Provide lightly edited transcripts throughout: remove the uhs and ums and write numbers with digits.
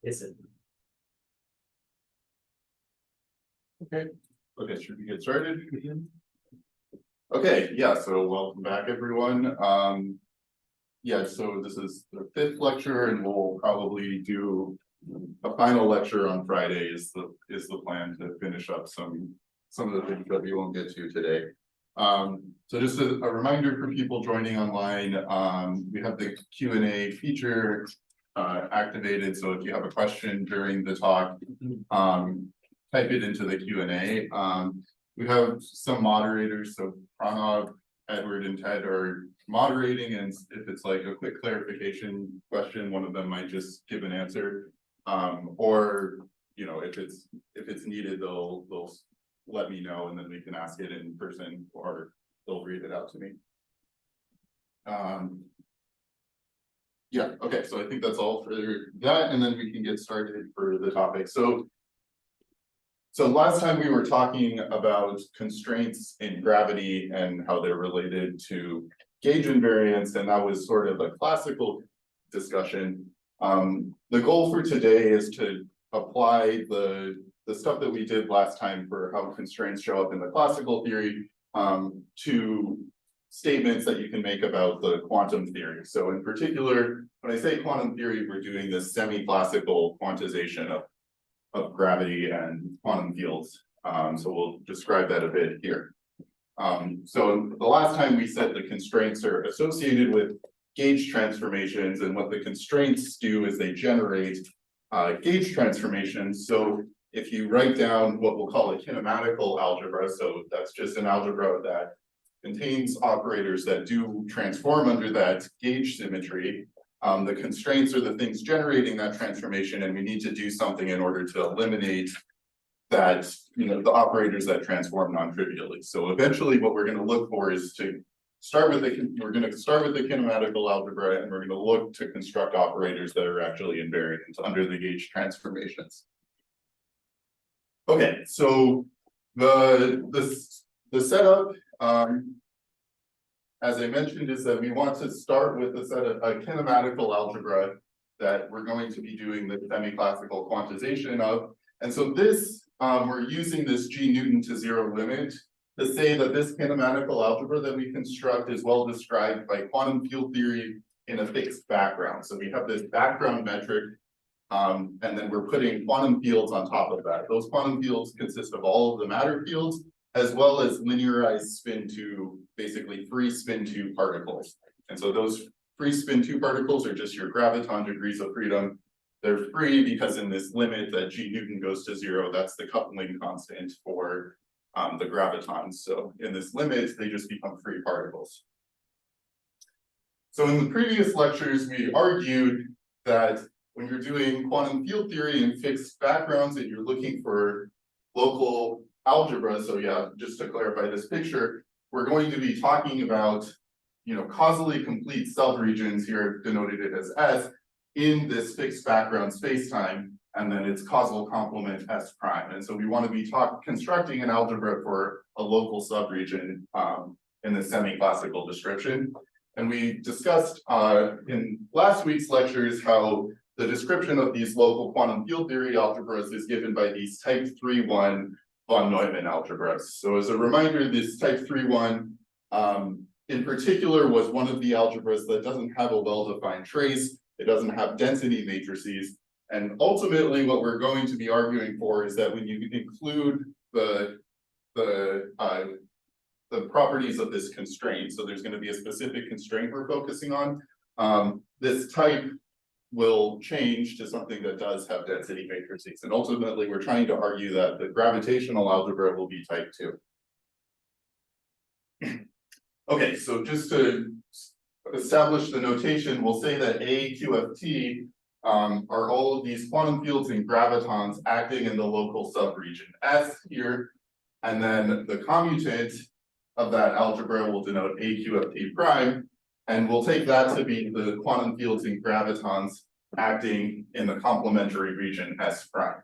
Is it? Okay, should we get started? Okay, yeah, so welcome back, everyone. Yeah, so this is the 5th lecture, and we'll probably do a final lecture on Friday is the plan to finish up some of the things that we won't get to today. So just a reminder for people joining online, we have the Q&A feature activated, so if you have a question during the talk, type it into the Q&A. We have some moderators, so Pranav, Edward, and Ted are moderating, and if it's like a quick clarification question, one of them might just give an answer, or if it's needed, they'll let me know, and then we can ask it in person, or they'll read it out to me. Yeah, okay, so I think that's all for that, and then we can get started for the topic. So last time we were talking about constraints in gravity and how they're related to gauge invariance, and that was sort of a classical discussion. The goal for today is to apply the stuff that we did last time for how constraints show up in the classical theory to statements that you can make about the quantum theory. So in particular, when I say quantum theory, we're doing this semi-classical quantization of gravity and quantum fields. So we'll describe that a bit here. So the last time we said the constraints are associated with gauge transformations, and what the constraints do is they generate gauge transformations. So if you write down what we'll call a kinematical algebra, so that's just an algebra that contains operators that do transform under that gauge symmetry, the constraints are the things generating that transformation, and we need to do something in order to eliminate that, the operators that transform non-trivially. So eventually what we're going to look for is to start with we're going to start with the kinematical algebra, and we're going to look to construct operators that are actually invariant under the gauge transformations. Okay, so the setup, as I mentioned, is that we want to start with a set of a kinematical algebra that we're going to be doing the semi-classical quantization of. And so this, we're using this G Newton to zero limit to say that this kinematical algebra that we construct is well described by quantum field theory in a fixed background. So we have this background metric, and then we're putting quantum fields on top of that. Those quantum fields consist of all of the matter fields, as well as linearized spin 2, basically free spin 2 particles. And so those free spin 2 particles are just your graviton degrees of freedom. They're free because in this limit that G Newton goes to 0, that's the coupling constant for the gravitons. So in this limit, they just become free particles. So in the previous lectures, we argued that when you're doing quantum field theory in fixed backgrounds and you're looking for local algebra, so yeah, just to clarify this picture, we're going to be talking about, causally complete subregions here, denoted it as S, in this fixed background spacetime, and then its causal complement S prime. And so we want to be constructing an algebra for a local subregion in the semi-classical description. And we discussed in last week's lectures how the description of these local quantum field theory algebras is given by these type 3-1 von Neumann algebras. So as a reminder, this type 3-1 in particular was one of the algebras that doesn't have a well-defined trace. It doesn't have density matrices. And ultimately what we're going to be arguing for is that when you include the properties of this constraint, so there's going to be a specific constraint we're focusing on, this type will change to something that does have density matrices. And ultimately, we're trying to argue that the gravitational algebra will be type 2. Okay, so just to establish the notation, we'll say that A, Q, F, T are all of these quantum fields and gravitons acting in the local subregion S here. And then the commutant of that algebra will denote A, Q, F, T prime. And we'll take that to be the quantum fields and gravitons acting in the complementary region S prime.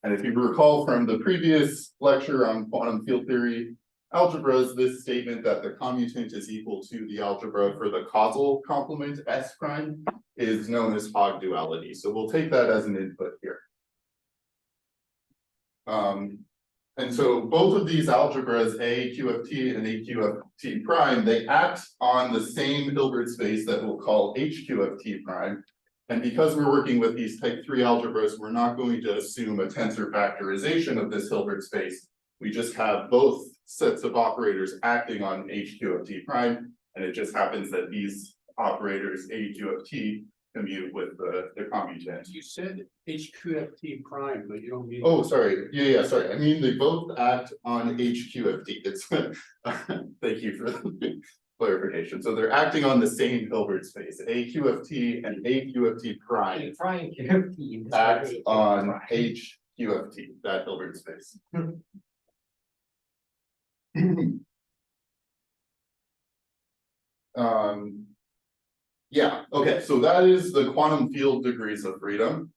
And if you recall from the previous lecture on quantum field theory, algebras, this statement that the commutant is equal to the algebra for the causal complement S prime is known as Hogg duality. So we'll take that as an input here. And so both of these algebras, A QFT and A QFT prime, they act on the same Hilbert space that we'll call H QFT prime. And because we're working with these type 3 algebras, we're not going to assume a tensor factorization of this Hilbert space. We just have both sets of operators acting on H QFT prime, and it just happens that these operators A QFT commute with the commutant. You said HQFT prime, but you don't mean. Oh, sorry. Yeah, sorry. I mean, they both act on HQFT. It's thank you for the clarification. So they're acting on the same Hilbert space. AQFT and AQFT prime QFT act on HQFT, that Hilbert space. Yeah, okay, so that is the quantum field degrees of freedom.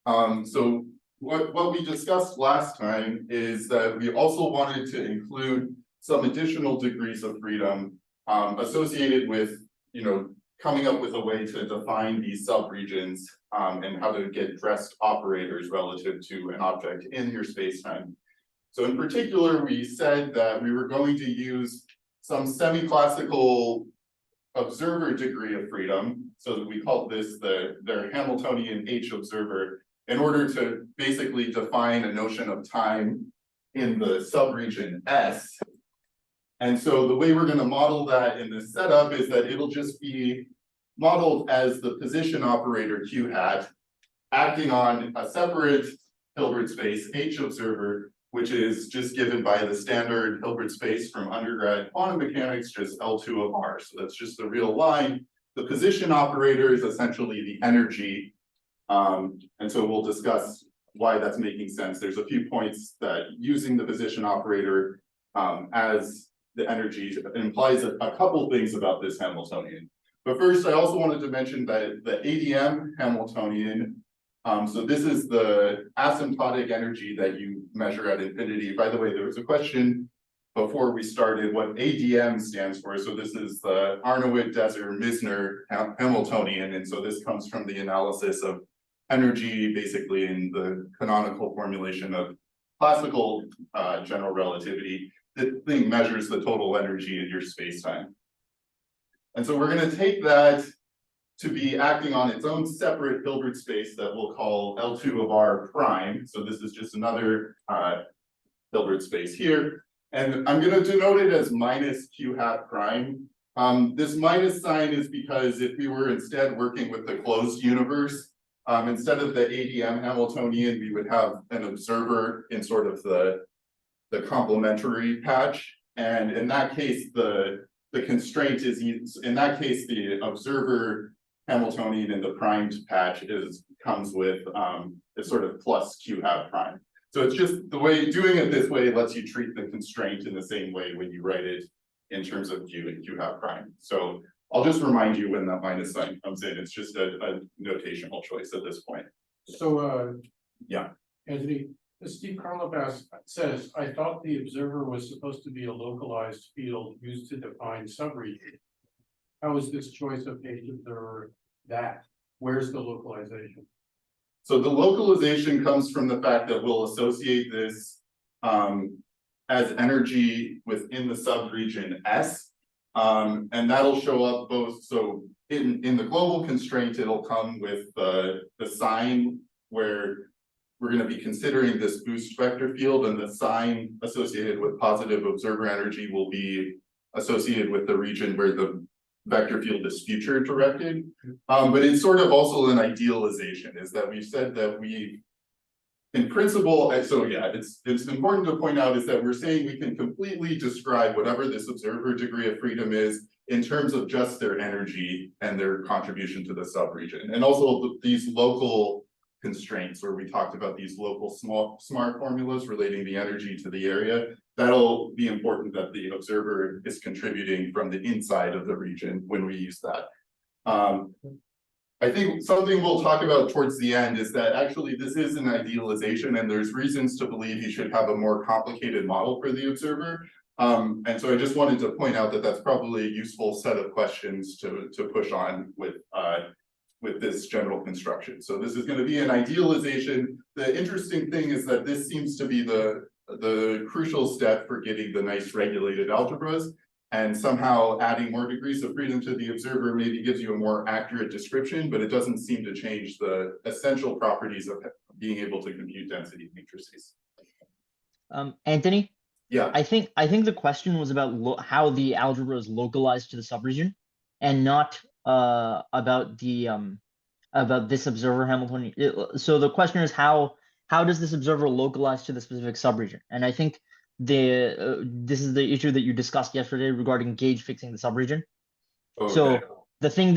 So what we discussed last time is that we also wanted to include some additional degrees of freedom associated with, coming up with a way to define these subregions and how to get dressed operators relative to an object in your spacetime. So in particular, we said that we were going to use some semiclassical observer degree of freedom, so that we call this their Hamiltonian H observer, in order to basically define a notion of time in the subregion S. And so the way we're going to model that in this setup is that it'll just be modeled as the position operator Q hat acting on a separate Hilbert space H observer, which is just given by the standard Hilbert space from undergrad quantum mechanics, just L2 of R. So that's just a real line. The position operator is essentially the energy. And so we'll discuss why that's making sense. There's a few points that using the position operator as the energy implies a couple things about this Hamiltonian. But first, I also wanted to mention that the ADM Hamiltonian, so this is the asymptotic energy that you measure at infinity. By the way, there was a question before we started what ADM stands for. So this is the Arnold-Desser-Misner Hamiltonian. And so this comes from the analysis of energy, basically in the canonical formulation of classical general relativity. The thing measures the total energy in your spacetime. And so we're going to take that to be acting on its own separate Hilbert space that we'll call L2 of R prime. So this is just another Hilbert space here. And I'm going to denote it as minus Q hat prime. This minus sign is because if we were instead working with the closed universe, instead of the ADM Hamiltonian, we would have an observer in sort of the complementary patch. And in that case, the constraint is, in that case, the observer Hamiltonian in the primed patch comes with a sort of plus Q hat prime. So it's just the way doing it this way lets you treat the constraint in the same way when you write it in terms of Q and Q hat prime. So I'll just remind you when that minus sign comes in. It's just a notational choice at this point. So yeah, Anthony, Steve Karloff says, I thought the observer was supposed to be a localized field used to define subregion. How is this choice of H observer that? Where's the localization? So the localization comes from the fact that we'll associate this as energy within the subregion S. And that'll show up both, so in the global constraint, it'll come with the sign where we're going to be considering this boost vector field, and the sign associated with positive observer energy will be associated with the region where the vector field is future directed. But it's sort of also an idealization, is that we've said that we, in principle, so yeah, it's important to point out is that we're saying we can completely describe whatever this observer degree of freedom is in terms of just their energy and their contribution to the subregion. And also these local constraints where we talked about these local smart formulas relating the energy to the area, that'll be important that the observer is contributing from the inside of the region when we use that. I think something we'll talk about towards the end is that actually this is an idealization and there's reasons to believe you should have a more complicated model for the observer. And so I just wanted to point out that that's probably a useful set of questions to push on with this general construction. So this is going to be an idealization. The interesting thing is that this seems to be the crucial step for getting the nice regulated algebras, and somehow adding more degrees of freedom to the observer maybe gives you a more accurate description, but it doesn't seem to change the essential properties of being able to compute density matrices. Anthony, Yeah. I think the question was about how the algebra is localized to the subregion, and not about this observer Hamiltonian. So the question is how does this observer localize to the specific subregion? And I think this is the issue that you discussed yesterday regarding gauge fixing the subregion. Okay. So the thing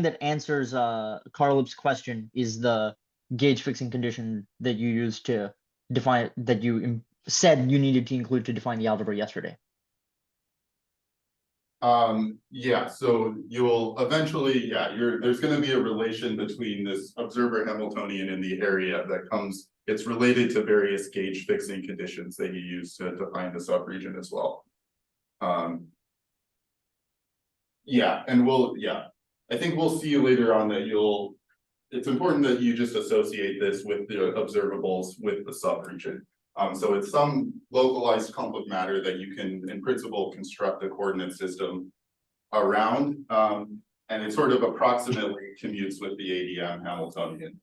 that answers Karlup's question is the gauge fixing condition that you used to define, that you said you needed to include to define the algebra yesterday. Yeah, so you'll eventually, there's going to be a relation between this observer Hamiltonian and the area that it's related to various gauge fixing conditions that you use to define the subregion as well. I think we'll see later on that it's important that you just associate this with the observables with the subregion. So it's some localized clump of matter that you can, in principle, construct a coordinate system around, and it sort of approximately commutes with the ADM Hamiltonian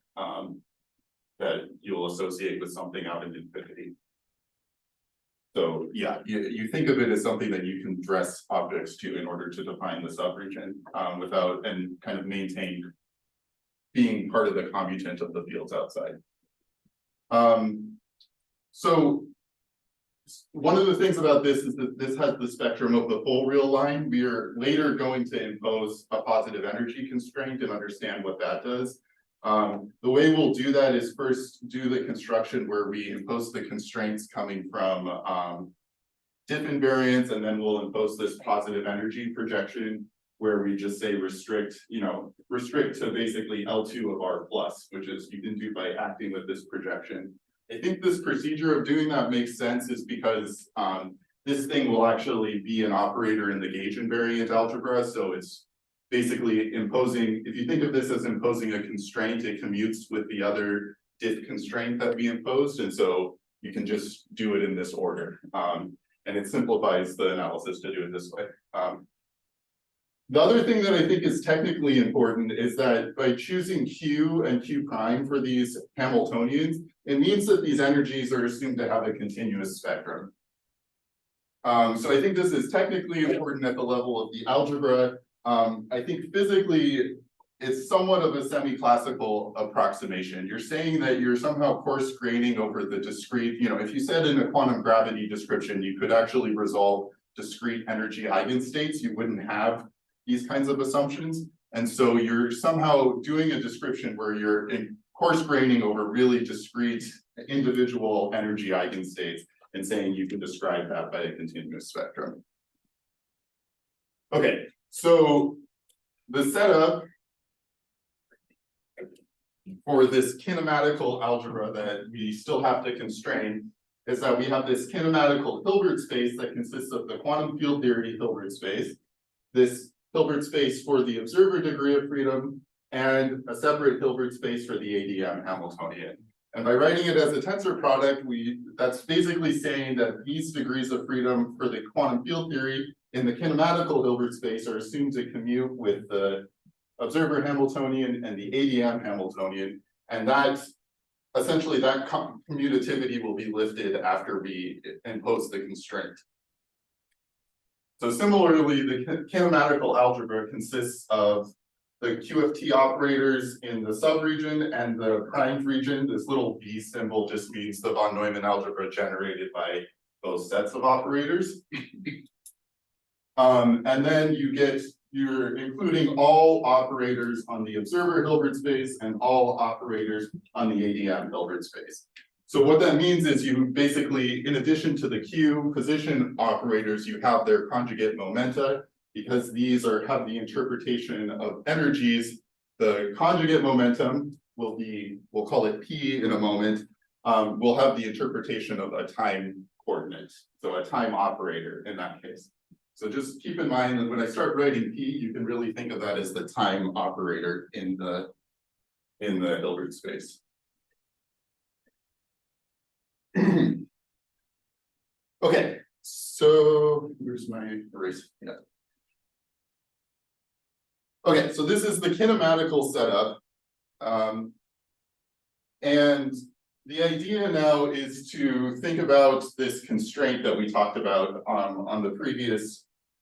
that you'll associate with something out in infinity. So yeah, you think of it as something that you can dress objects to in order to define the subregion and kind of maintain being part of the commutant of the fields outside. So one of the things about this is that this has the spectrum of the full real line. We are later going to impose a positive energy constraint and understand what that does. The way we'll do that is first do the construction where we impose the constraints coming from diff invariance, and then we'll impose this positive energy projection where we just say restrict to basically L2 of R plus, which is you can do by acting with this projection. I think this procedure of doing that makes sense is because this thing will actually be an operator in the gauge invariant algebra. So it's basically imposing, if you think of this as imposing a constraint, it commutes with the other diff constraint that we imposed. And so you can just do it in this order. And it simplifies the analysis to do it this way. The other thing that I think is technically important is that by choosing Q and Q prime for these Hamiltonians, it means that these energies are assumed to have a continuous spectrum. So I think this is technically important at the level of the algebra. I think physically, it's somewhat of a semiclassical approximation. You're saying that you're somehow coarse graining over the discrete, if you said in a quantum gravity description, you could actually resolve discrete energy eigenstates, you wouldn't have these kinds of assumptions. And so you're somehow doing a description where you're coarse graining over really discrete individual energy eigenstates and saying you can describe that by a continuous spectrum. Okay, so the setup for this kinematical algebra that we still have to constrain is that we have this kinematical Hilbert space that consists of the quantum field theory Hilbert space, this Hilbert space for the observer degree of freedom, and a separate Hilbert space for the ADM Hamiltonian. And by writing it as a tensor product, that's basically saying that these degrees of freedom for the quantum field theory in the kinematical Hilbert space are assumed to commute with the observer Hamiltonian and the ADM Hamiltonian. And that essentially that commutativity will be lifted after we impose the constraint. So similarly, the kinematical algebra consists of the QFT operators in the subregion and the primed region. This little B symbol just means the von Neumann algebra generated by those sets of operators. And then you're including all operators on the observer Hilbert space and all operators on the ADM Hilbert space. So what that means is you basically, in addition to the Q position operators, you have their conjugate momenta, because these have the interpretation of energies. The conjugate momentum will be, we'll call it P in a moment, will have the interpretation of a time coordinate, so a time operator in that case. So just keep in mind that when I start writing P, you can really think of that as the time operator in the Hilbert space. Okay, so where's my erase? Yeah. Okay, so this is the kinematical setup. And the idea now is to think about this constraint that we talked about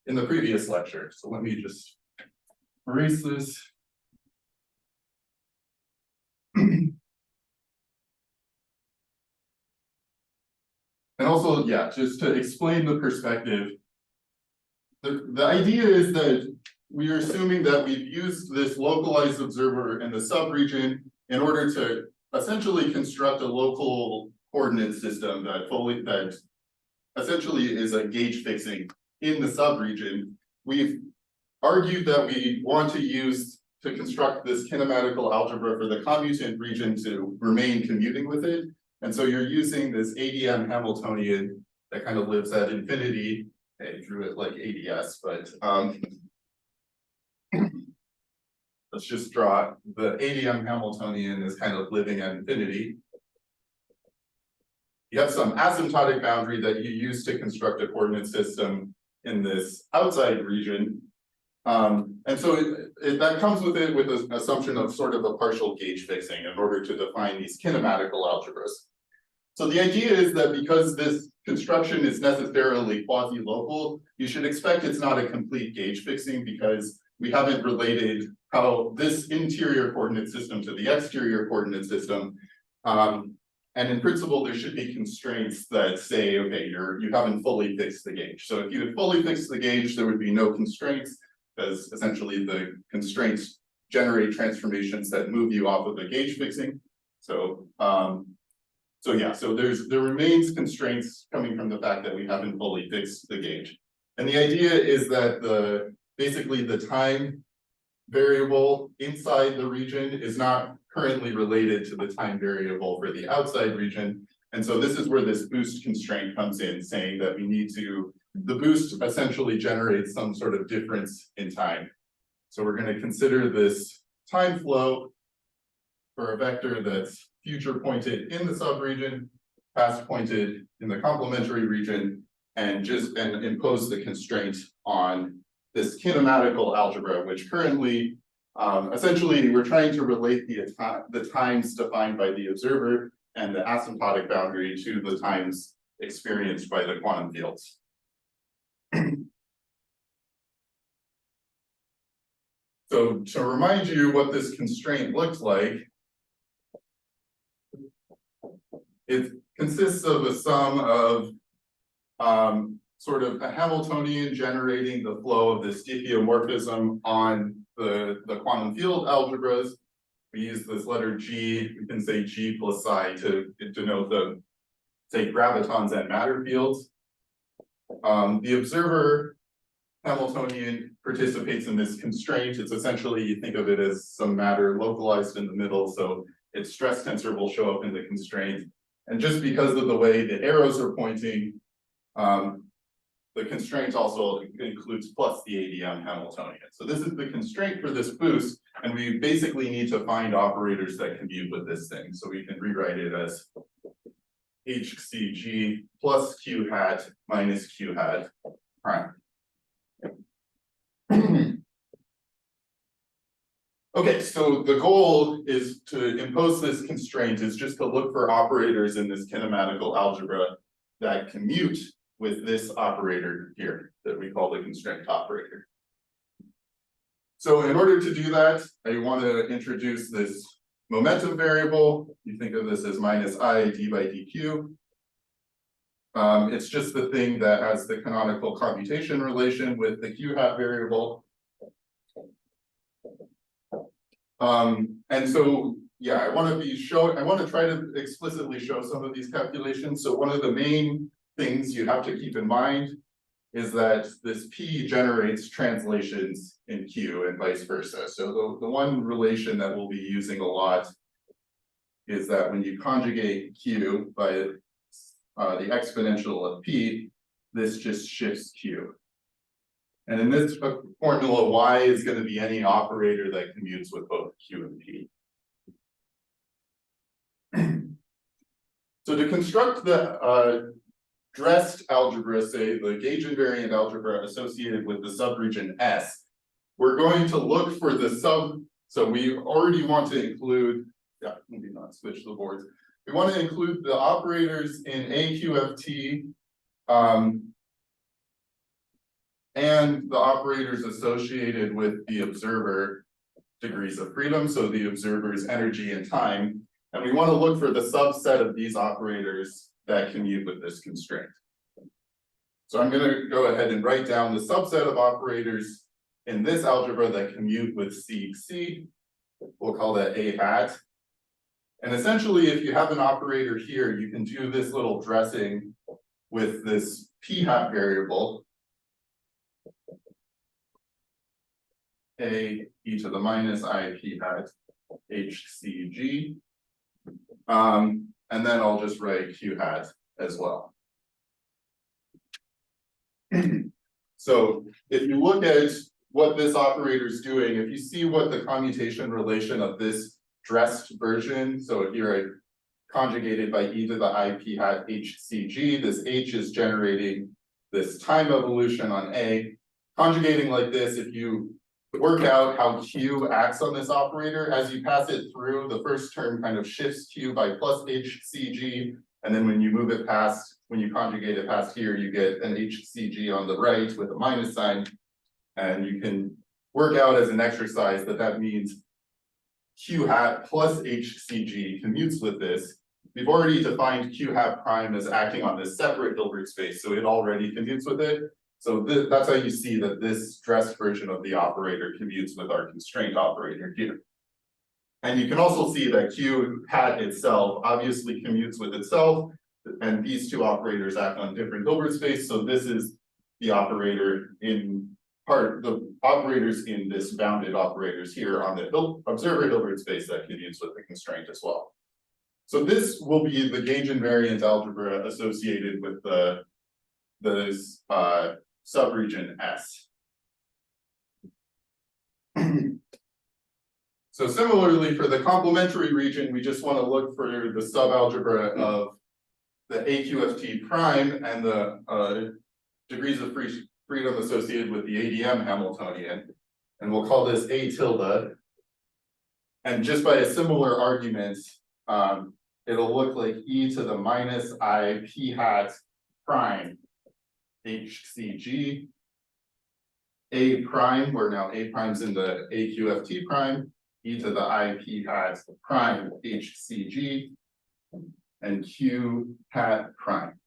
in the previous lecture. So let me just erase this. And also, yeah, just to explain the perspective, the idea is that we are assuming that we've used this localized observer in the subregion in order to essentially construct a local coordinate system that essentially is a gauge fixing in the subregion. We've argued that we want to construct this kinematical algebra for the commutant region to remain commuting with it. And so you're using this ADM Hamiltonian that kind of lives at infinity. I drew it like ADS, but let's just draw the ADM Hamiltonian is kind of living at infinity. You have some asymptotic boundary that you use to construct a coordinate system in this outside region. And so that comes with it with an assumption of sort of a partial gauge fixing in order to define these kinematical algebras. So the idea is that because this construction is necessarily quasi-local, you should expect it's not a complete gauge fixing because we haven't related how this interior coordinate system to the exterior coordinate system. And in principle, there should be constraints that say, okay, you haven't fully fixed the gauge. So if you had fully fixed the gauge, there would be no constraints, because essentially the constraints generate transformations that move you off of the gauge fixing. So there remains constraints coming from the fact that we haven't fully fixed the gauge. And the idea is that basically the time variable inside the region is not currently related to the time variable for the outside region. And so this is where this boost constraint comes in, saying that the boost essentially generates some sort of difference in time. So we're going to consider this time flow for a vector that's future pointed in the subregion, past pointed in the complementary region, and impose the constraint on this kinematical algebra, which currently, essentially, we're trying to relate the times defined by the observer and the asymptotic boundary to the times experienced by the quantum fields. So to remind you what this constraint looks like, it consists of a sum of sort of a Hamiltonian generating the flow of this diffeomorphism on the quantum field algebras. We use this letter G, we can say G plus psi to denote the, say, gravitons and matter fields. The observer Hamiltonian participates in this constraint. It's essentially, you think of it as some matter localized in the middle, so its stress tensor will show up in the constraint. And just because of the way the arrows are pointing, the constraint also includes plus the ADM Hamiltonian. So this is the constraint for this boost, and we basically need to find operators that commute with this thing. So we can rewrite it as HCG plus Q hat minus Q hat prime. Okay, so the goal is to impose this constraint is just to look for operators in this kinematical algebra that commute with this operator here that we call the constraint operator. So in order to do that, I want to introduce this momentum variable. You think of this as minus I d by dq. It's just the thing that has the canonical commutation relation with the q hat variable. And so, yeah, I want to try to explicitly show some of these calculations. So one of the main things you have to keep in mind is that this P generates translations in Q and vice versa. So the one relation that we'll be using a lot is that when you conjugate Q by the exponential of P, this just shifts Q. And in this formula, Y is going to be any operator that commutes with both Q and P. So to construct the dressed algebra, say the gauge invariant algebra associated with the subregion S, we're going to look for the so we already want to include, yeah, maybe not switch the boards. We want to include the operators in AQFT and the operators associated with the observer degrees of freedom, so the observer's energy and time. And we want to look for the subset of these operators that commute with this constraint. So I'm going to go ahead and write down the subset of operators in this algebra that commute with C. We'll call that A hat. And essentially, if you have an operator here, you can do this little dressing with this P hat variable, A e to the minus I P hat HCG. And then I'll just write Q hat as well. So if you look at what this operator is doing, if you see what the commutation relation of this dressed version, so here I conjugated by e to the I P hat HCG, this H is generating this time evolution on A. Conjugating like this, if you work out how Q acts on this operator, as you pass it through, the first term kind of shifts Q by plus HCG, and then when you move it past, when you conjugate it past here, you get an HCG on the right with a minus sign, and you can work out as an exercise that that means Q hat plus HCG commutes with this. We've already defined Q hat prime as acting on this separate Hilbert space, so it already commutes with it. So that's how you see that this dressed version of the operator commutes with our constraint operator here. And you can also see that Q hat itself obviously commutes with itself, and these two operators act on different Hilbert space. So this is the operator in the operators in this bounded operators here on the observer Hilbert space that commutes with the constraint as well. So this will be the gauge invariant algebra associated with this subregion S. So similarly for the complementary region, we just want to look for the subalgebra of the AQFT prime and the degrees of freedom associated with the ADM Hamiltonian. And we'll call this A tilde. And just by a similar argument, it'll look like e to the minus I P hat prime HCG, A prime, where now A prime's in the AQFT prime, e to the I P hat prime HCG, and Q hat prime.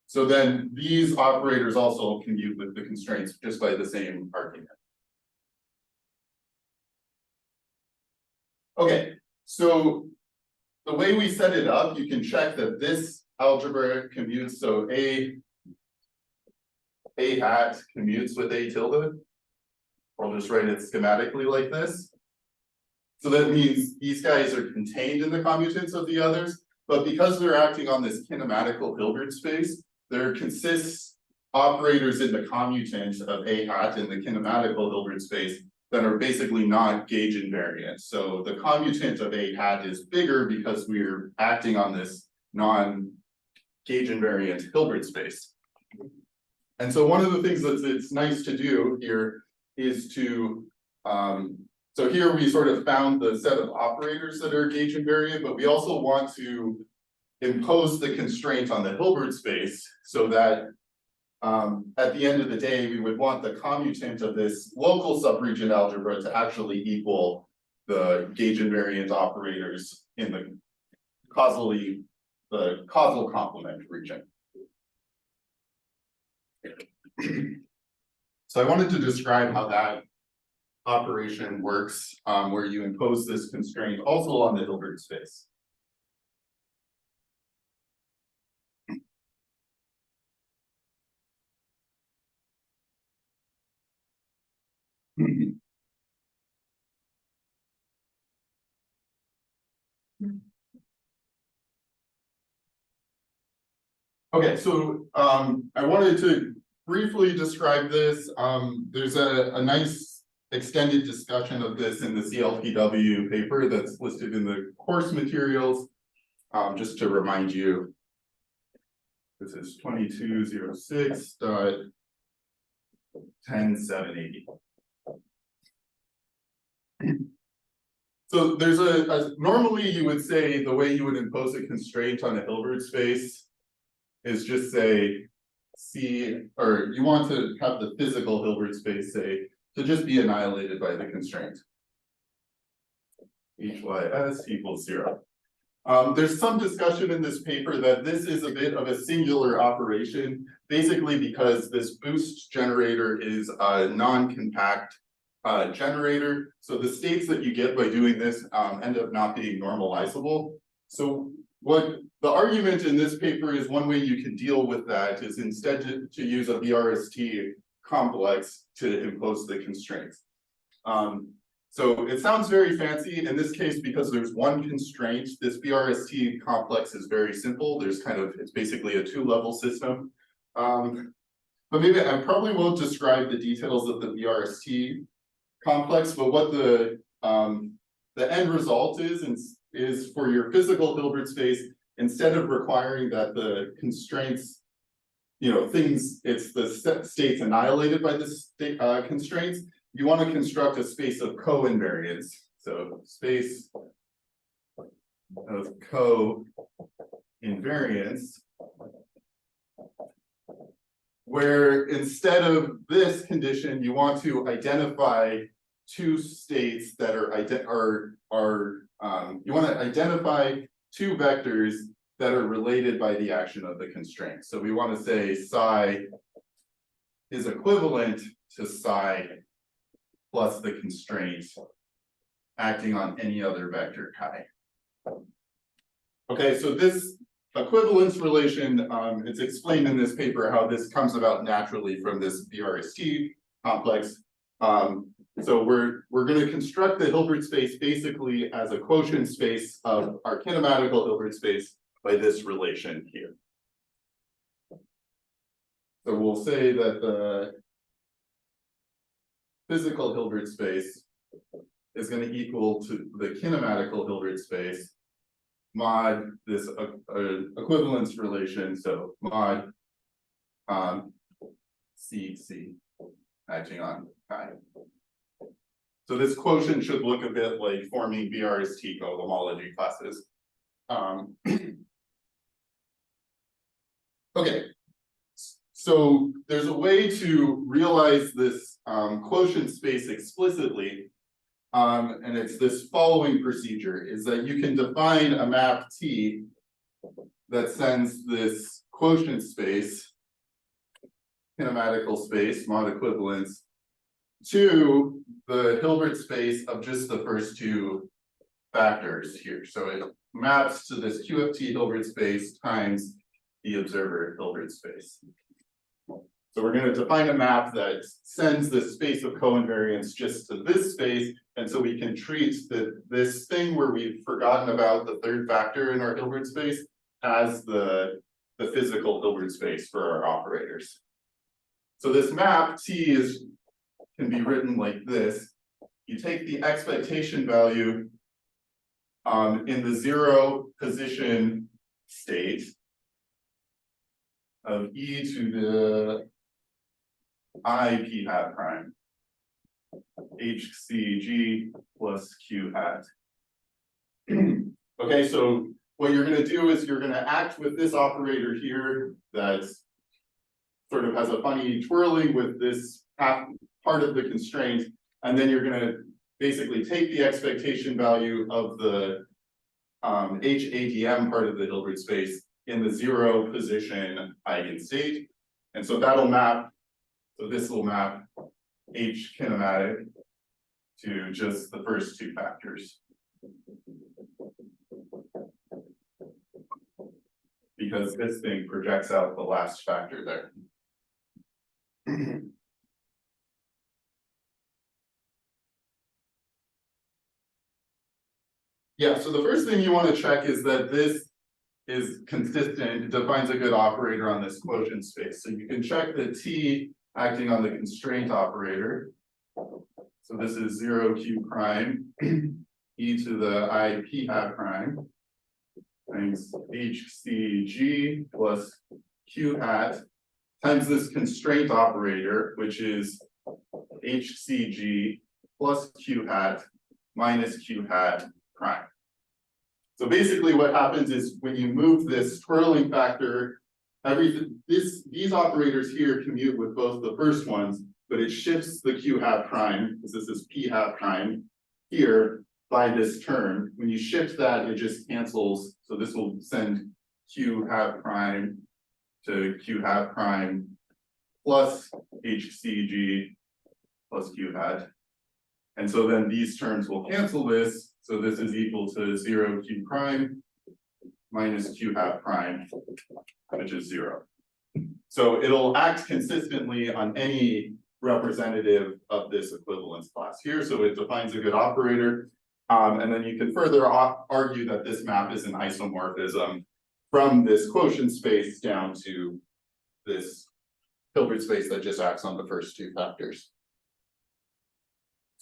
So then these operators also commute with the constraints just by the same argument. Okay, so the way we set it up, you can check that this algebra commutes, so A hat commutes with A tilde. I'll just write it schematically like this. So that means these guys are contained in the commutants of the others, but because they're acting on this kinematical Hilbert space, there consists operators in the commutant of A hat in the kinematical Hilbert space that are basically not gauge invariant. So the commutant of A hat is bigger because we're acting on this non-gauge invariant Hilbert space. And so one of the things that it's nice to do here is to, so here we sort of found the set of operators that are gauge invariant, but we also want to impose the constraint on the Hilbert space so that at the end of the day, we would want the commutant of this local subregion algebra to actually equal the gauge invariant operators in the causal complement region. So I wanted to describe how that operation works, where you impose this constraint also on the Hilbert space. Okay, so I wanted to briefly describe this. There's a nice extended discussion of this in the CLPW paper that's listed in the course materials. Just to remind you, this is 2206.10780. So there's normally you would say the way you would impose a constraint on a Hilbert space is just say C, or you want to have the physical Hilbert space say to just be annihilated by the constraint. HYS equals 0. There's some discussion in this paper that this is a bit of a singular operation, basically because this boost generator is a non-compact generator. So the states that you get by doing this end up not being normalizable. So what the argument in this paper is, one way you can deal with that is instead to use a BRST complex to impose the constraints. So it sounds very fancy in this case because there's one constraint. This BRST complex is very simple. It's basically a two-level system. But maybe I probably won't describe the details of the BRST complex, but what the end result is for your physical Hilbert space, instead of requiring that the constraints, it's the states annihilated by the constraints, you want to construct a space of co-invariance. So space of co-invariance, where instead of this condition, you want to identify two states that you want to identify two vectors that are related by the action of the constraint. So we want to say psi is equivalent to psi plus the constraint acting on any other vector chi. Okay, so this equivalence relation, it's explained in this paper how this comes about naturally from this BRST complex. So we're going to construct the Hilbert space basically as a quotient space of our kinematical Hilbert space by this relation here. So we'll say that the physical Hilbert space is going to equal to the kinematical Hilbert space mod this equivalence relation, so mod C acting on chi. So this quotient should look a bit like forming BRST cohomology classes. Okay, so there's a way to realize this quotient space explicitly, and it's this following procedure, is that you can define a map T that sends this quotient space, kinematical space, mod equivalence, to the Hilbert space of just the first two factors here. So it maps to this QFT Hilbert space times the observer Hilbert space. So we're going to define a map that sends this space of covariance just to this space, and so we can treat this thing where we've forgotten about the third factor in our Hilbert space as the physical Hilbert space for our operators. So this map T can be written like this. You take the expectation value in the 0 position state of e to the I p hat prime HCG plus q hat. Okay, so what you're going to do is you're going to act with this operator here that sort of has a funny twirling with this part of the constraint, and then you're going to basically take the expectation value of the HADM part of the Hilbert space in the 0 position eigenstate, and so that'll map. So this will map H kinematic to just the first two factors, because this thing projects out the last factor there. Yeah, so the first thing you want to check is that this is consistent, it defines a good operator on this quotient space. So you can check the T acting on the constraint operator. So this is 0 q prime e to the I p hat prime times hcg plus q hat times this constraint operator, which is hcg plus q hat minus q hat prime. So basically what happens is when you move this twirling factor, these operators here commute with both the first ones, but it shifts the q hat prime, because this is p hat prime here by this term. When you shift that, it just cancels. So this will send q hat prime to q hat prime plus hcg plus q hat. And so then these terms will cancel this. So this is equal to 0 q prime minus q hat prime, which is 0. So it'll act consistently on any representative of this equivalence class here. So it defines a good operator. And then you can further argue that this map is an isomorphism from this quotient space down to this Hilbert space that just acts on the first two factors.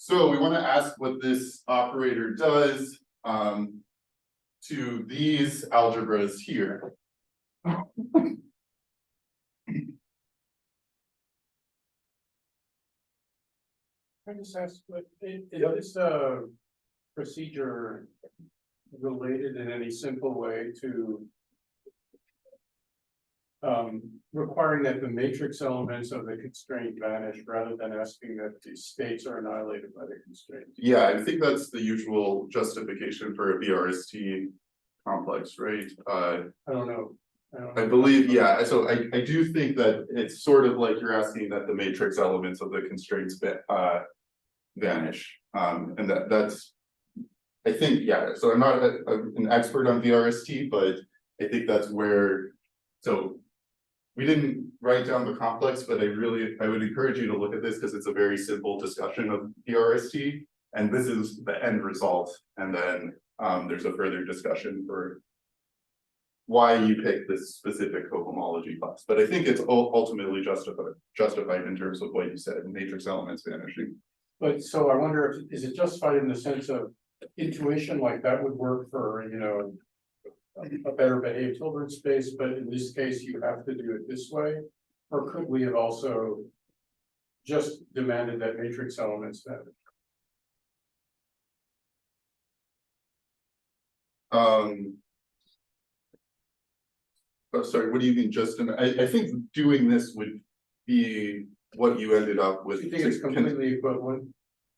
So we want to ask what this operator does to these algebras here. I just asked, is this a procedure related in any simple way to requiring that the matrix elements of the constraint vanish rather than asking that the states are annihilated by the constraint? Yeah, I think that's the usual justification for a BRST complex, right? I don't know. I believe, yeah. So I do think that it's sort of like you're asking that the matrix elements of the constraints vanish. And that's, I think, yeah. So I'm not an expert on VRST, but I think that's where, so we didn't write down the complex, but I would encourage you to look at this because it's a very simple discussion of VRST. And this is the end result. And then there's a further discussion for why you pick this specific cohomology class. But I think it's ultimately justified in terms of what you said, matrix elements vanishing. But so I wonder if, is it justified in the sense of intuition, like that would work for, you know, a better behaved Hilbert space, but in this case, you have to do it this way? Or could we have also just demanded that matrix elements vanish? Oh, sorry, what do you mean just I think doing this would be what you ended up with. Do you think it's completely equivalent?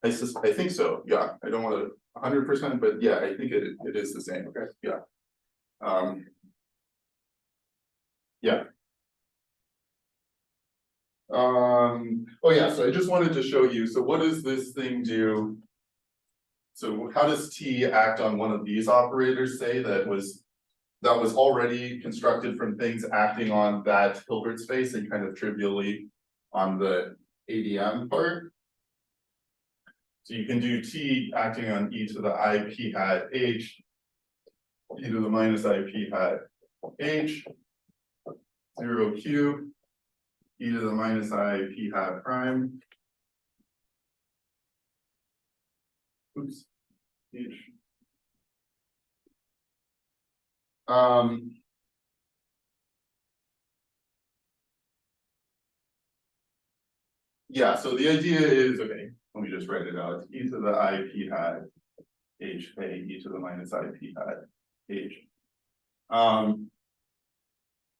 I think so, yeah. I don't want to 100%, but yeah, I think it is the same. Okay. Yeah. Yeah. Oh yeah, so I just wanted to show you, so what does this thing do? So how does T act on one of these operators, say, that was already constructed from things acting on that Hilbert space and kind of trivially on the ADM part? So you can do T acting on e to the I p hat h, e to the minus I p hat h, 0 q, e to the minus I p hat prime. Oops, h. Yeah, so the idea is, okay, let me just write it out. E to the I p hat h a e to the minus I p hat h.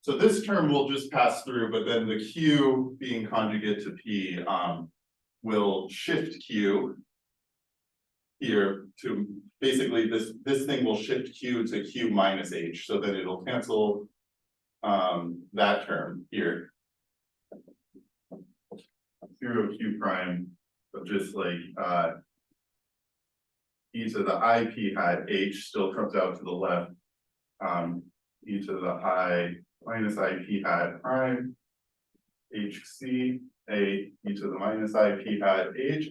So this term will just pass through, but then the q being conjugate to p will shift q here to basically this thing will shift q to q minus h, so that it'll cancel that term here. 0 q prime, but just like e to the I p hat h still comes out to the left. E to the I minus I p hat prime h c a e to the minus I p hat h.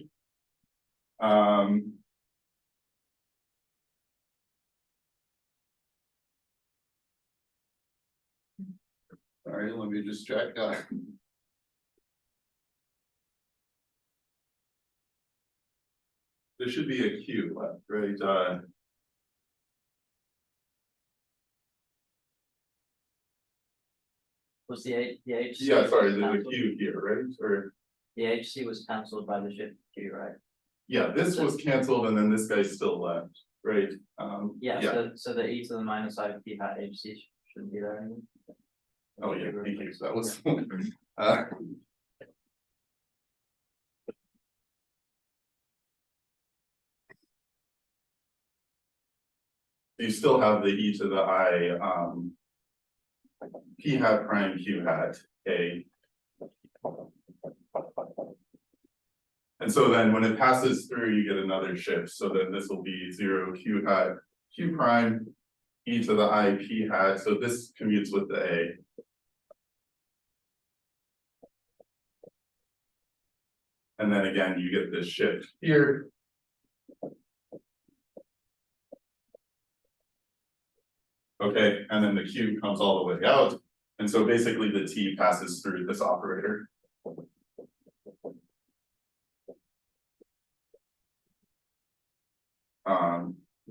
right, let me just check. There should be a Q left, right? Was the HC? Yeah, sorry, there's a cancelled? Q here, right? Or, The HC was cancelled by the shift Q, right? yeah, this was canceled and then this guy's still left, right? Yeah, so the e to the minus IP hat HC shouldn't be there anymore. Oh, yeah, thank you, that was. You still have the e to the I, p hat prime q hat a. And so then when it passes through, you get another shift, so then this will be 0 q hat q prime e to the I p hat, so this commutes with the a. And then again, you get this shift here. Okay, and then the q comes all the way out, and so basically the t passes through this operator.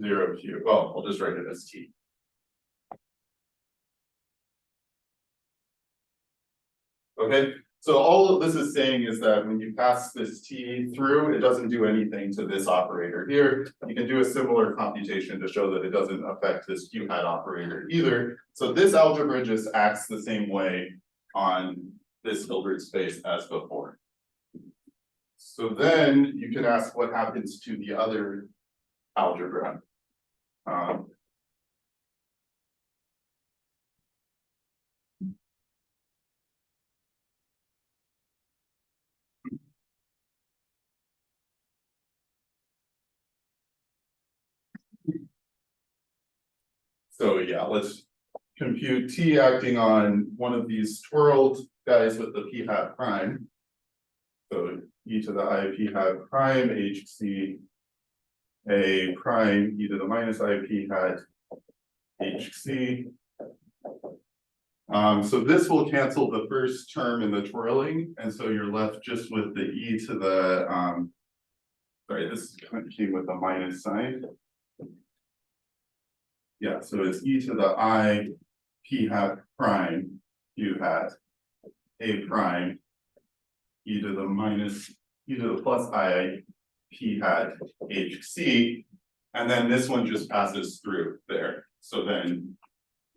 0 q, well, I'll just write it as t. Okay, so all of this is saying is that when you pass this t through, it doesn't do anything to this operator here. You can do a similar computation to show that it doesn't affect this q hat operator either. So this algebra just acts the same way on this Hilbert space as before. So then you can ask what happens to the other algebra. So yeah, let's compute t acting on one of these twirled guys with the p hat prime. So e to the I p hat prime hc a prime e to the minus I p hat hc. So this will cancel the first term in the twirling, and so you're left just with the e to the sorry, this came with a minus sign. Yeah, so it's e to the I p hat prime q hat a prime e to the minus e to the plus I p hat hc, and then this one just passes through there. So then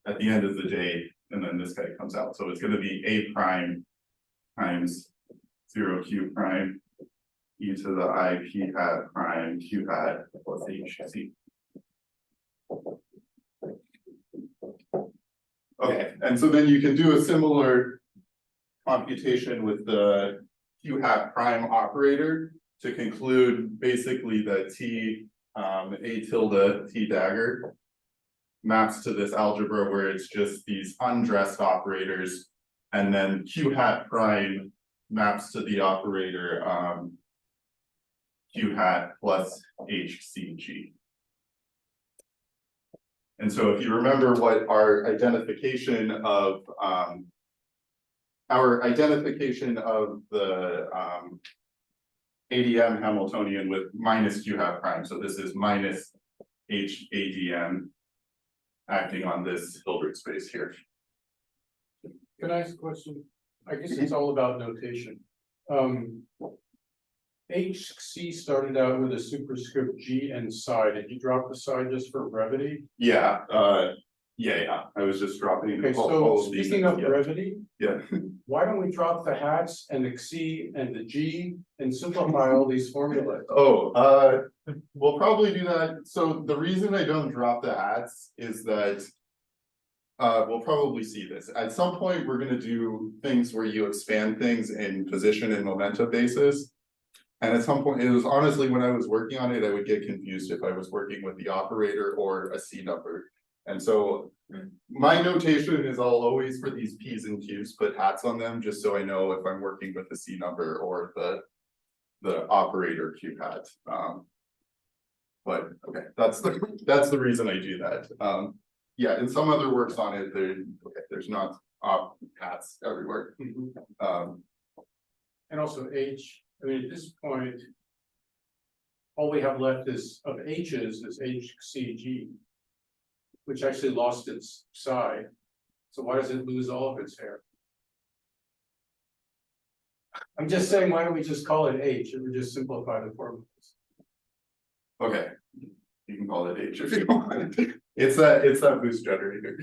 at the end of the day, and then this guy comes out. So it's going to be a prime times 0 q prime e to the I p hat prime q hat plus hc. Okay, and so then you can do a similar computation with the q hat prime operator to conclude basically that t a tilde t dagger maps to this algebra where it's just these undressed operators, and then q hat prime maps to the operator q hat plus hcg. And so if you remember what our identification of the ADM Hamiltonian with minus q hat prime, so this is minus h ADM acting on this Hilbert space here. Can I ask a question? I guess it's all about notation. HC started out with a superscript G and psi. Did you drop the psi just for brevity? Yeah, yeah. I was just dropping. Okay, so speaking of brevity, yeah. why don't we drop the hats and the C and the G and simplify all these formulas? Oh, we'll probably do that. So the reason I don't drop the hats is that we'll probably see this. At some point, we're gonna do things where you expand things in position and momentum basis. And at some point, it was honestly, when I was working on it, I would get confused if I was working with the operator or a C number. And so my notation is I'll always, for these P's and Q's, put hats on them, just so I know if I'm working with the C number or the operator Q hat. But okay, that's the reason I do that. Yeah, and some other works on it, there's not hats everywhere. And also H, I mean, at this point. All we have left is of H's is HCG. Which actually lost its psi. So why does it lose all of its hair? I'm just saying, why don't we just call it H and we just simplify the formulas? Okay, you can call it H if you want. It's that boost generator.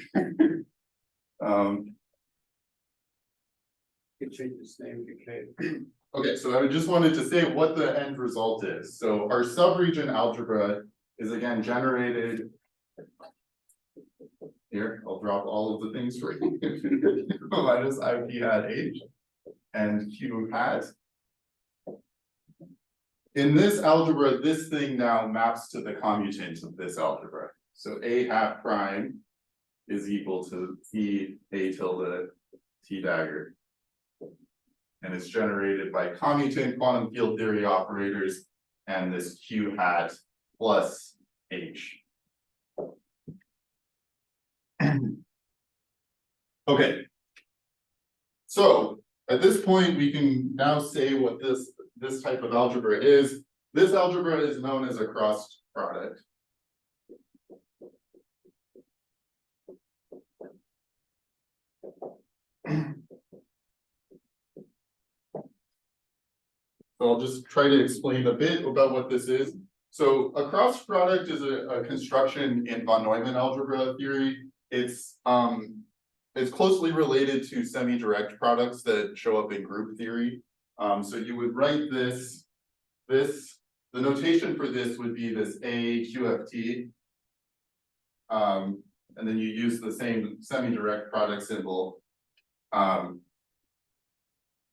It changes name to K. Okay, so I just wanted to say what the end result is. So our subregion algebra is again generated. Here, I'll drop all of the things for you. Minus IP hat H and Q hat. In this algebra, this thing now maps to the commutant of this algebra. So A hat prime is equal to T A tilde T dagger. And it's generated by commutant quantum field theory operators and this Q hat plus H. Okay. So at this point, we can now say what this type of algebra is. This algebra is known as a cross product. So I'll just try to explain a bit about what this is. So a cross product is a construction in von Neumann algebra theory. It's closely related to semi-direct products that show up in group theory. So you would write the notation for this would be this A QFT. And then you use the same semi-direct product symbol.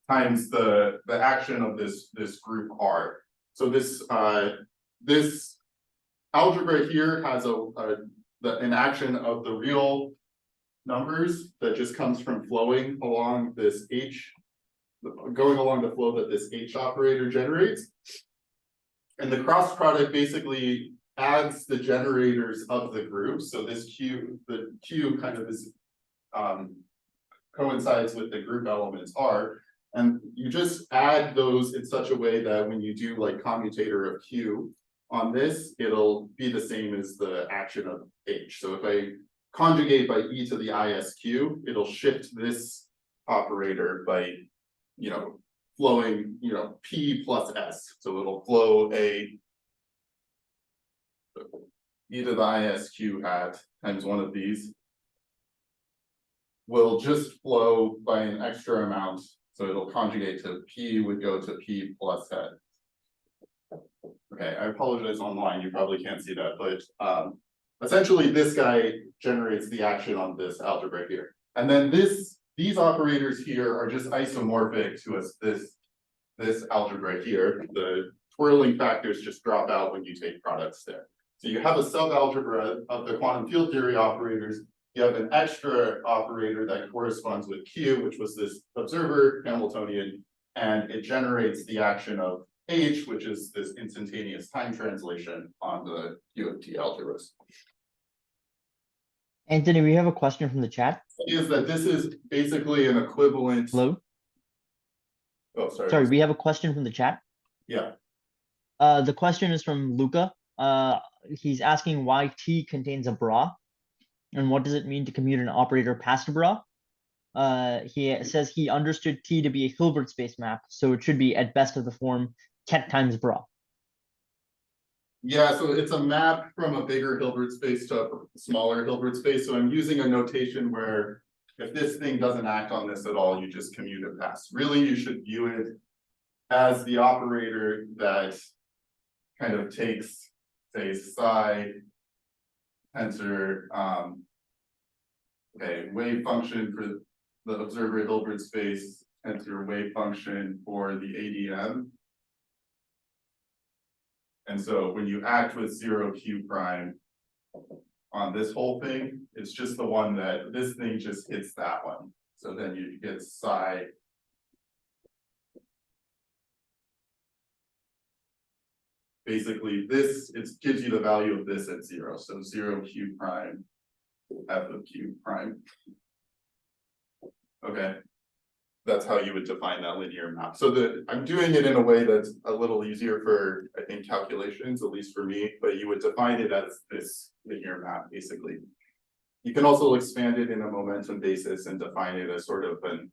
Times the action of this group R. So this algebra here has an action of the real numbers that just comes from flowing along this H, going along the flow that this H operator generates. And the cross product basically adds the generators of the group. So this Q, the Q kind of is coincides with the group elements R. And you just add those in such a way that when you do like commutator of Q on this, it'll be the same as the action of H. So if I conjugate by e to the ISQ, it'll shift this operator by, flowing, P plus S. So it'll flow e to the ISQ hat times one of these will just flow by an extra amount. So it'll conjugate to P would go to P plus head. Okay, I apologize online, you probably can't see that, but essentially this guy generates the action on this algebra here. And then these operators here are just isomorphic to this algebra here. The twirling factors just drop out when you take products there. So you have a subalgebra of the quantum field theory operators. You have an extra operator that corresponds with Q, which was this observer Hamiltonian, and it generates the action of H, which is this instantaneous time translation on the UFT algebras. Anthony, we have a question from the chat. Is that this is basically an equivalent. Hello? Oh, sorry. Sorry, we have a question from the chat. Yeah. The question is from Luca. He's asking why T contains a bra. And what does it mean to commute an operator past a bra? He says he understood T to be a Hilbert space map, so it should be at best of the form ket times bra. Yeah, so it's a map from a bigger Hilbert space to a smaller Hilbert space. So I'm using a notation where if this thing doesn't act on this at all, you just commute it past. Really, you should view it as the operator that kind of takes, say, psi tensor, wave function for the observer Hilbert space, tensor wave function for the ADM. And so when you act with 0 Q prime on this whole thing, it's just the one that this thing just hits that one. So then you get psi. Basically, this gives you the value of this at 0. So 0 Q prime, f of Q prime. Okay. That's how you would define that linear map. So I'm doing it in a way that's a little easier for, I think, calculations, at least for me, but you would define it as this linear map, basically. You can also expand it in a momentum basis and define it as sort of an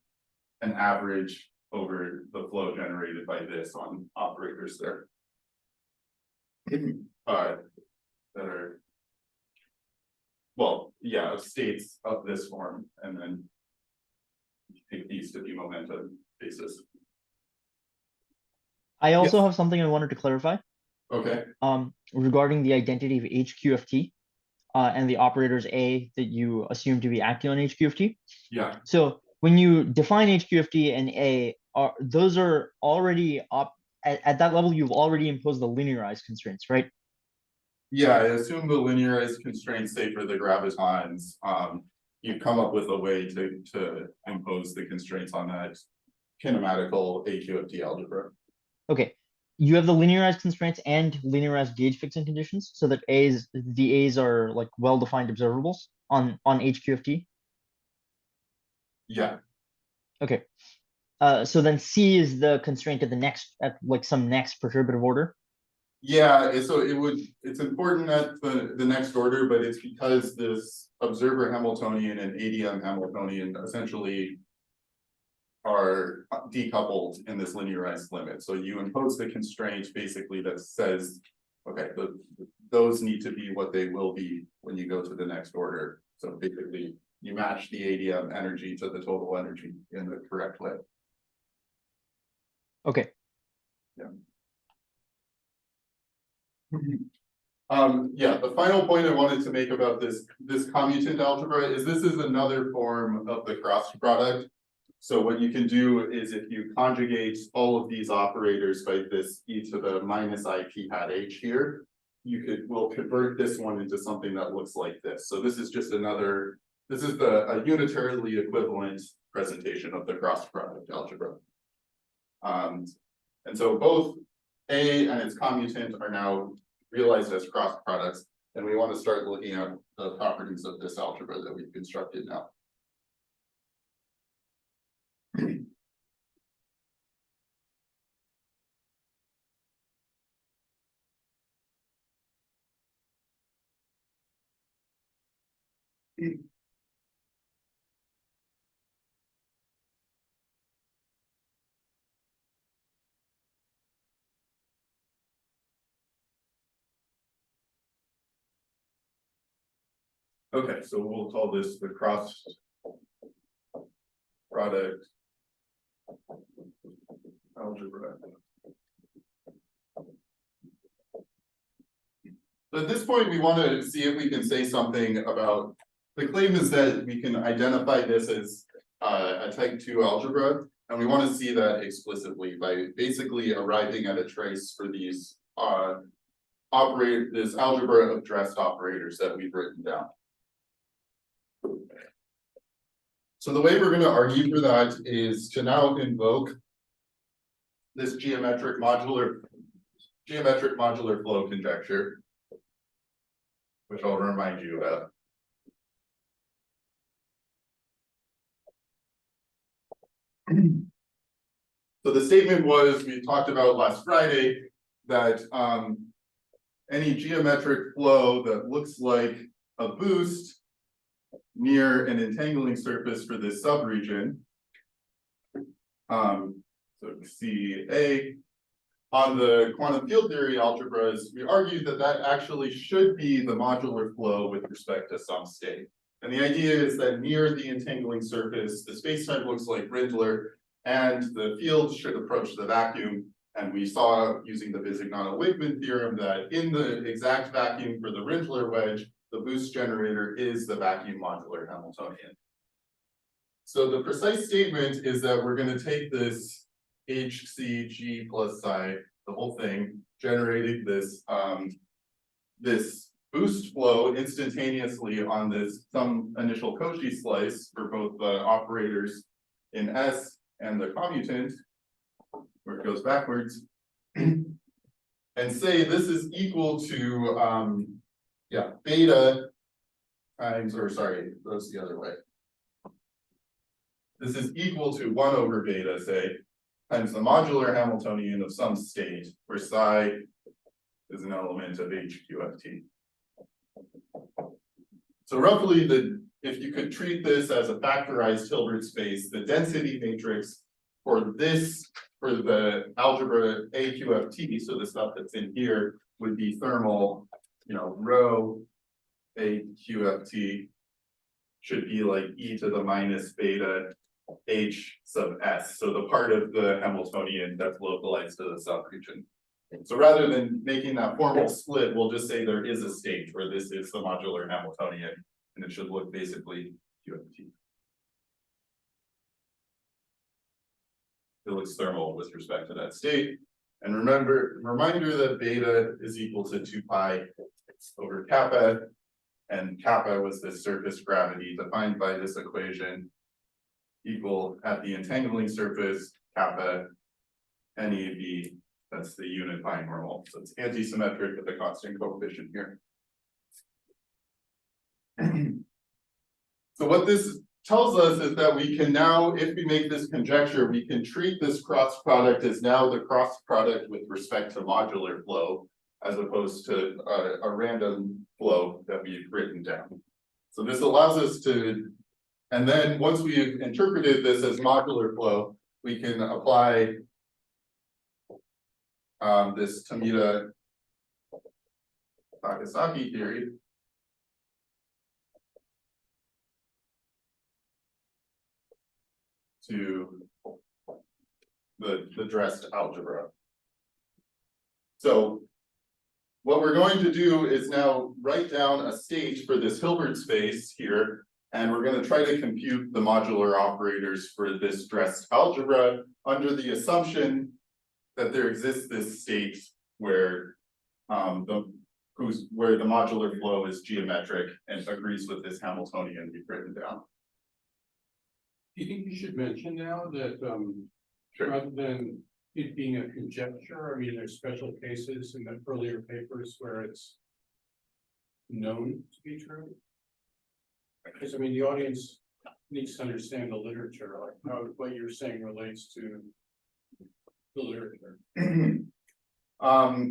average over the flow generated by this on operators there. That are, well, yeah, of states of this form, and then take these to be momentum basis. I also Yes. have something I wanted to clarify. Okay. Regarding the identity of HQFT, and the operators A that you assume to be acting on HQFT. Yeah. So when you define HQFT and A, those are already at that level. You've already imposed the linearized constraints, right? Yeah, I assume the linearized constraints, say for the gravitons, you've come up with a way to impose the constraints on that kinematical AQFT algebra. Okay, you have the linearized constraints and linearized gauge fixing conditions, so that the A's are like well-defined observables on HQFT. Yeah. Okay. So then C is the constraint at like some next perturbative order. Yeah, so it's important at the next order, but it's because this observer Hamiltonian and ADM Hamiltonian essentially are decoupled in this linearized limit. So you impose the constraint basically that says, okay, those need to be what they will be when you go to the next order. So basically you match the ADM energy to the total energy in the correct way. Okay. Yeah. Yeah, the final point I wanted to make about this commutant algebra is this is another form of the cross product. So what you can do is if you conjugate all of these operators by this e to the minus I p hat h here, we'll convert this one into something that looks like this. So this is just another, this is a unitarily equivalent presentation of the cross product algebra. And so both A and its commutant are now realized as cross products, and we want to start looking at the properties of this algebra that we've constructed now. Okay, so we'll call this the cross product algebra. So at this point, we want to see if we can say something about, the claim is that we can identify this as a type 2 algebra, and we want to see that explicitly by basically arriving at a trace for these this algebra of dressed operators that we've written down. So the way we're going to argue for that is to now invoke this geometric modular flow conjecture, which I'll remind you about. So the statement was, we talked about last Friday, that any geometric flow that looks like a boost near an entangling surface for this subregion, so CA, on the quantum field theory algebras, we argued that that actually should be the modular flow with respect to some state. And the idea is that near the entangling surface, the spacetime looks like Rindler, and the field should approach the vacuum. And we saw, using the Visignano-Wigman theorem, that in the exact vacuum for the Rindler wedge, the boost generator is the vacuum modular Hamiltonian. So the precise statement is that we're going to take this HCG plus psi, the whole thing, generating this this boost flow instantaneously on this some initial Cauchy slice for both the operators in S and the commutant, where it goes backwards, and say this is equal to beta times, or sorry, goes the other way. this is equal to 1 over beta, say, times the modular Hamiltonian of some state where psi is an element of HQFT. So roughly if you could treat this as a factorized Hilbert space, the density matrix for the algebra AQFT, so the stuff that's in here would be thermal, rho AQFT should be like e to the minus beta h sub s. So the part of the Hamiltonian that's localized to the subregion. So rather than making that formal split, we'll just say there is a state where this is the modular Hamiltonian, and it should look basically QFT. It looks thermal with respect to that state. And reminder that beta is equal to 2 pi over kappa, and kappa was the surface gravity defined by this equation, equal at the entangling surface, kappa, NEV, that's the unit binormal. So it's anti-symmetric with a constant coefficient here. So what this tells us is that we can now, if we make this conjecture, we can treat this cross product as now the cross product with respect to modular flow, as opposed to a random flow that we've written down. So this allows us to, and then once we've interpreted this as modular flow, we can apply this Tomita Takasaki theory to the dressed algebra. So what we're going to do is now write down a state for this Hilbert space here, and we're going to try to compute the modular operators for this dressed algebra under the assumption that there exists this state where the modular flow is geometric and agrees with this Hamiltonian we've written down. Do you think you should mention now that Sure. rather than it being a conjecture, I mean, there's special cases in the earlier papers where it's known to be true? Because I mean, the audience needs to understand the literature, like how what you're saying relates to the literature.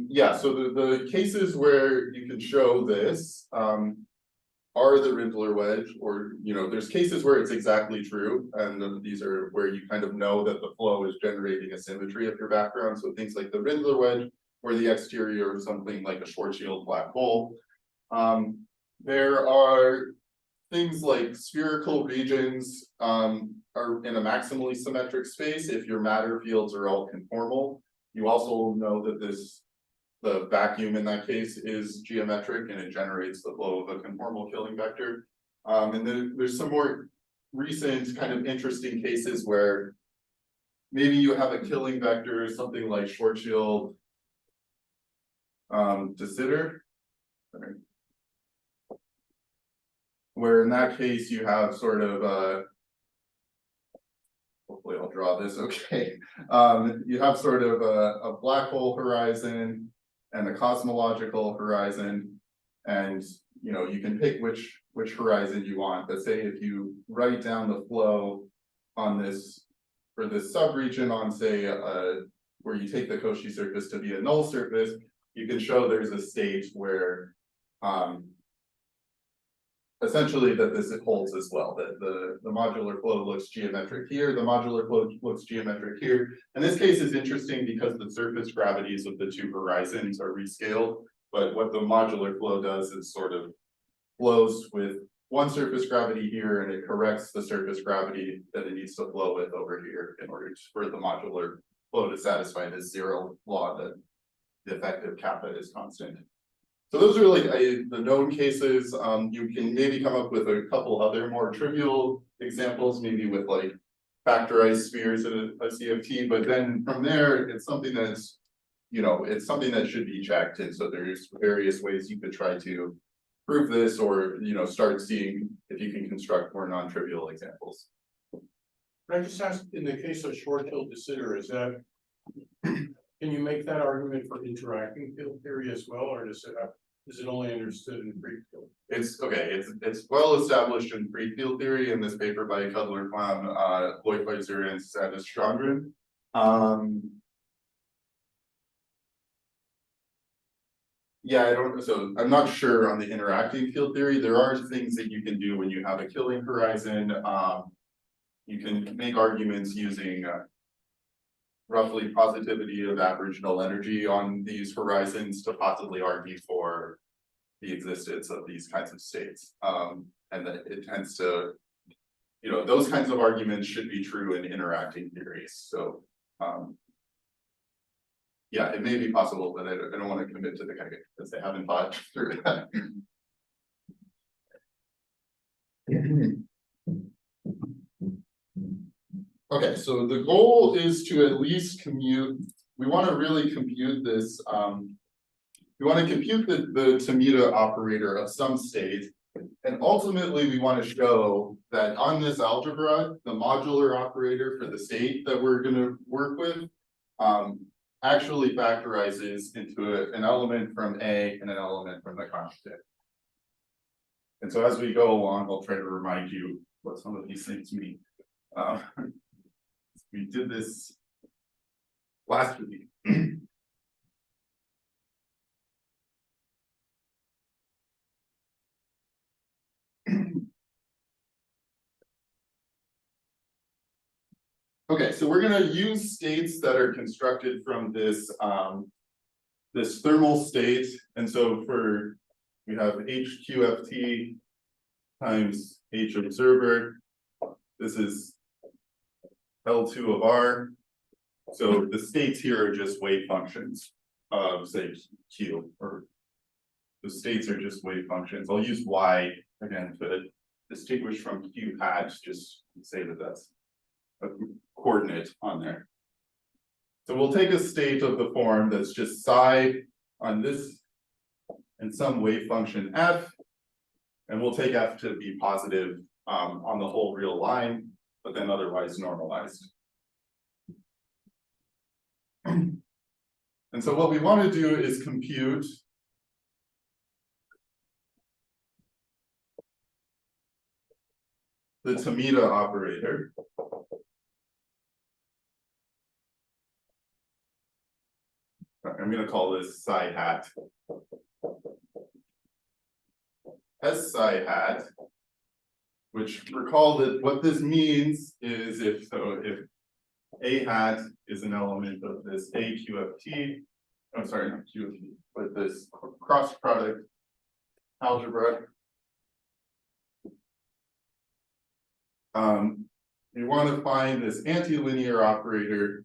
Yeah, so the cases where you can show this are the Rindler wedge, or there's cases where it's exactly true, and these are where you kind of know that the flow is generating a symmetry of your background. So things like the Rindler wedge, or the exterior of something like a Schwarzschild black hole. There are things like spherical regions are in a maximally symmetric space if your matter fields are all conformal. You also know that the vacuum in that case is geometric and it generates the flow of a conformal killing vector. And then there's some more recent kind of interesting cases where maybe you have a killing vector, something like Schwarzschild de Sitter, where in that case you have sort of a, hopefully I'll draw this okay. You have sort of a black hole horizon and a cosmological horizon, and you can pick which horizon you want. But say if you write down the flow on this for this subregion on say where you take the Cauchy surface to be a null surface, you can show there's a state where essentially that this holds as well, that the modular flow looks geometric here, the modular flow looks geometric here. And this case is interesting because the surface gravities of the two horizons are rescaled, but what the modular flow does is sort of flows with one surface gravity here and it corrects the surface gravity that it needs to flow with over here in order for the modular flow to satisfy this zero law that the effective kappa is constant. So those are like the known cases. You can maybe come up with a couple other more trivial examples, maybe with like factorized spheres in a CFT, but then from there, it's something that's, it's something that should be checked. And so there's various ways you could try to prove this or, start seeing if you can construct more non-trivial examples. But I just asked, in the case of Schwarzschild de Sitter, is that, can you make that argument for interacting field theory as well, or is it only understood in free field It's okay, it's well established in free field theory in this paper by Cudler, Clown, Leukweiser, and Strandgren. Yeah, so I'm not sure on the interacting field theory. There are things that you can do when you have a killing horizon. You can make arguments using roughly positivity of average null energy on these horizons to possibly argue for the existence of these kinds of states. And that it tends to, those kinds of arguments should be true in interacting theories. So yeah, it may be possible, but I don't want to commit to the kind of because they haven't thought through that. Okay, so the goal is to at least compute. We want to really compute this. We want to compute the Tomita operator of some state. And ultimately, we want to show that on this algebra, the modular operator for the state that we're going to work with actually factorizes into an element from A and an element from the conjugate. And so as we go along, I'll try to remind you what some of these things mean. We did this last week. Okay, so we're going to use states that are constructed from this this thermal state, and so we have HQFT times H observer. This is L2 of R. So the states here are just wave functions of say Q, or the states are just wave functions. I'll use Y again to distinguish from Q hat, just say that that's a coordinate on there. So we'll take a state of the form that's just psi on this and some wave function f, and we'll take f to be positive on the whole real line, but then otherwise normalized. And so what we want to do is compute the Tomita operator. I'm going to call this psi hat. S psi hat, which recall that what this means is if A hat is an element of this AQFT, I'm sorry, not QFT, but this cross product algebra. You want to find this antilinear operator,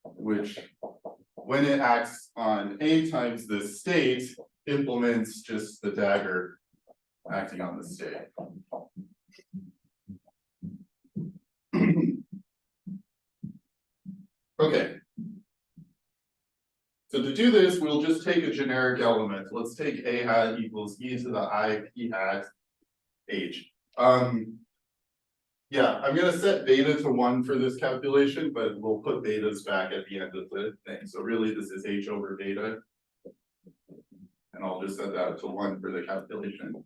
which when it acts on A times the state, implements just the dagger acting on the state. Okay. So to do this, we'll just take a generic element. Let's take A hat equals e to the I p hat h. Yeah, I'm going to set beta to 1 for this calculation, but we'll put betas back at the end of the thing. So really this is h over beta. And I'll just set that to 1 for the calculation.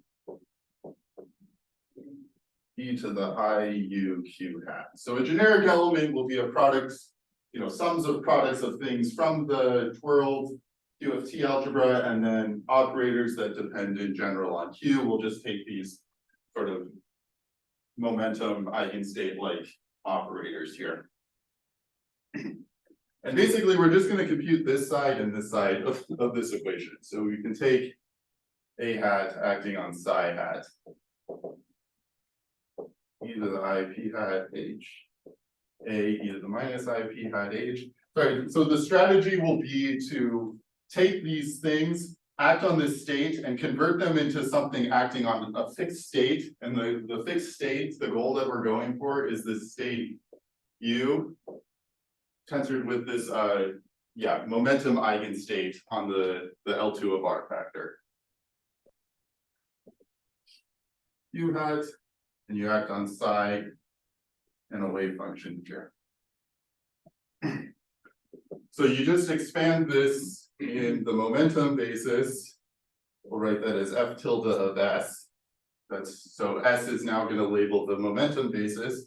E to the I u q hat. So a generic element will be a product, sums of products of things from the twirled QFT algebra, and then operators that depend in general on Q. We'll just take these sort of momentum eigenstate-like operators here. And basically, we're just going to compute this side and this side of this equation. So we can take A hat acting on psi hat, e to the I p hat h, a e to the minus I p hat h. Sorry, so the strategy will be to take these things, act on this state, and convert them into something acting on a fixed state. And the fixed state, the goal that we're going for is this state u, tensored with this momentum eigenstate on the L2 of R factor. U hat, and you act on psi and a wave function here. So you just expand this in the momentum basis we'll write that as F tilde of S. That's, so S is now gonna label the momentum basis.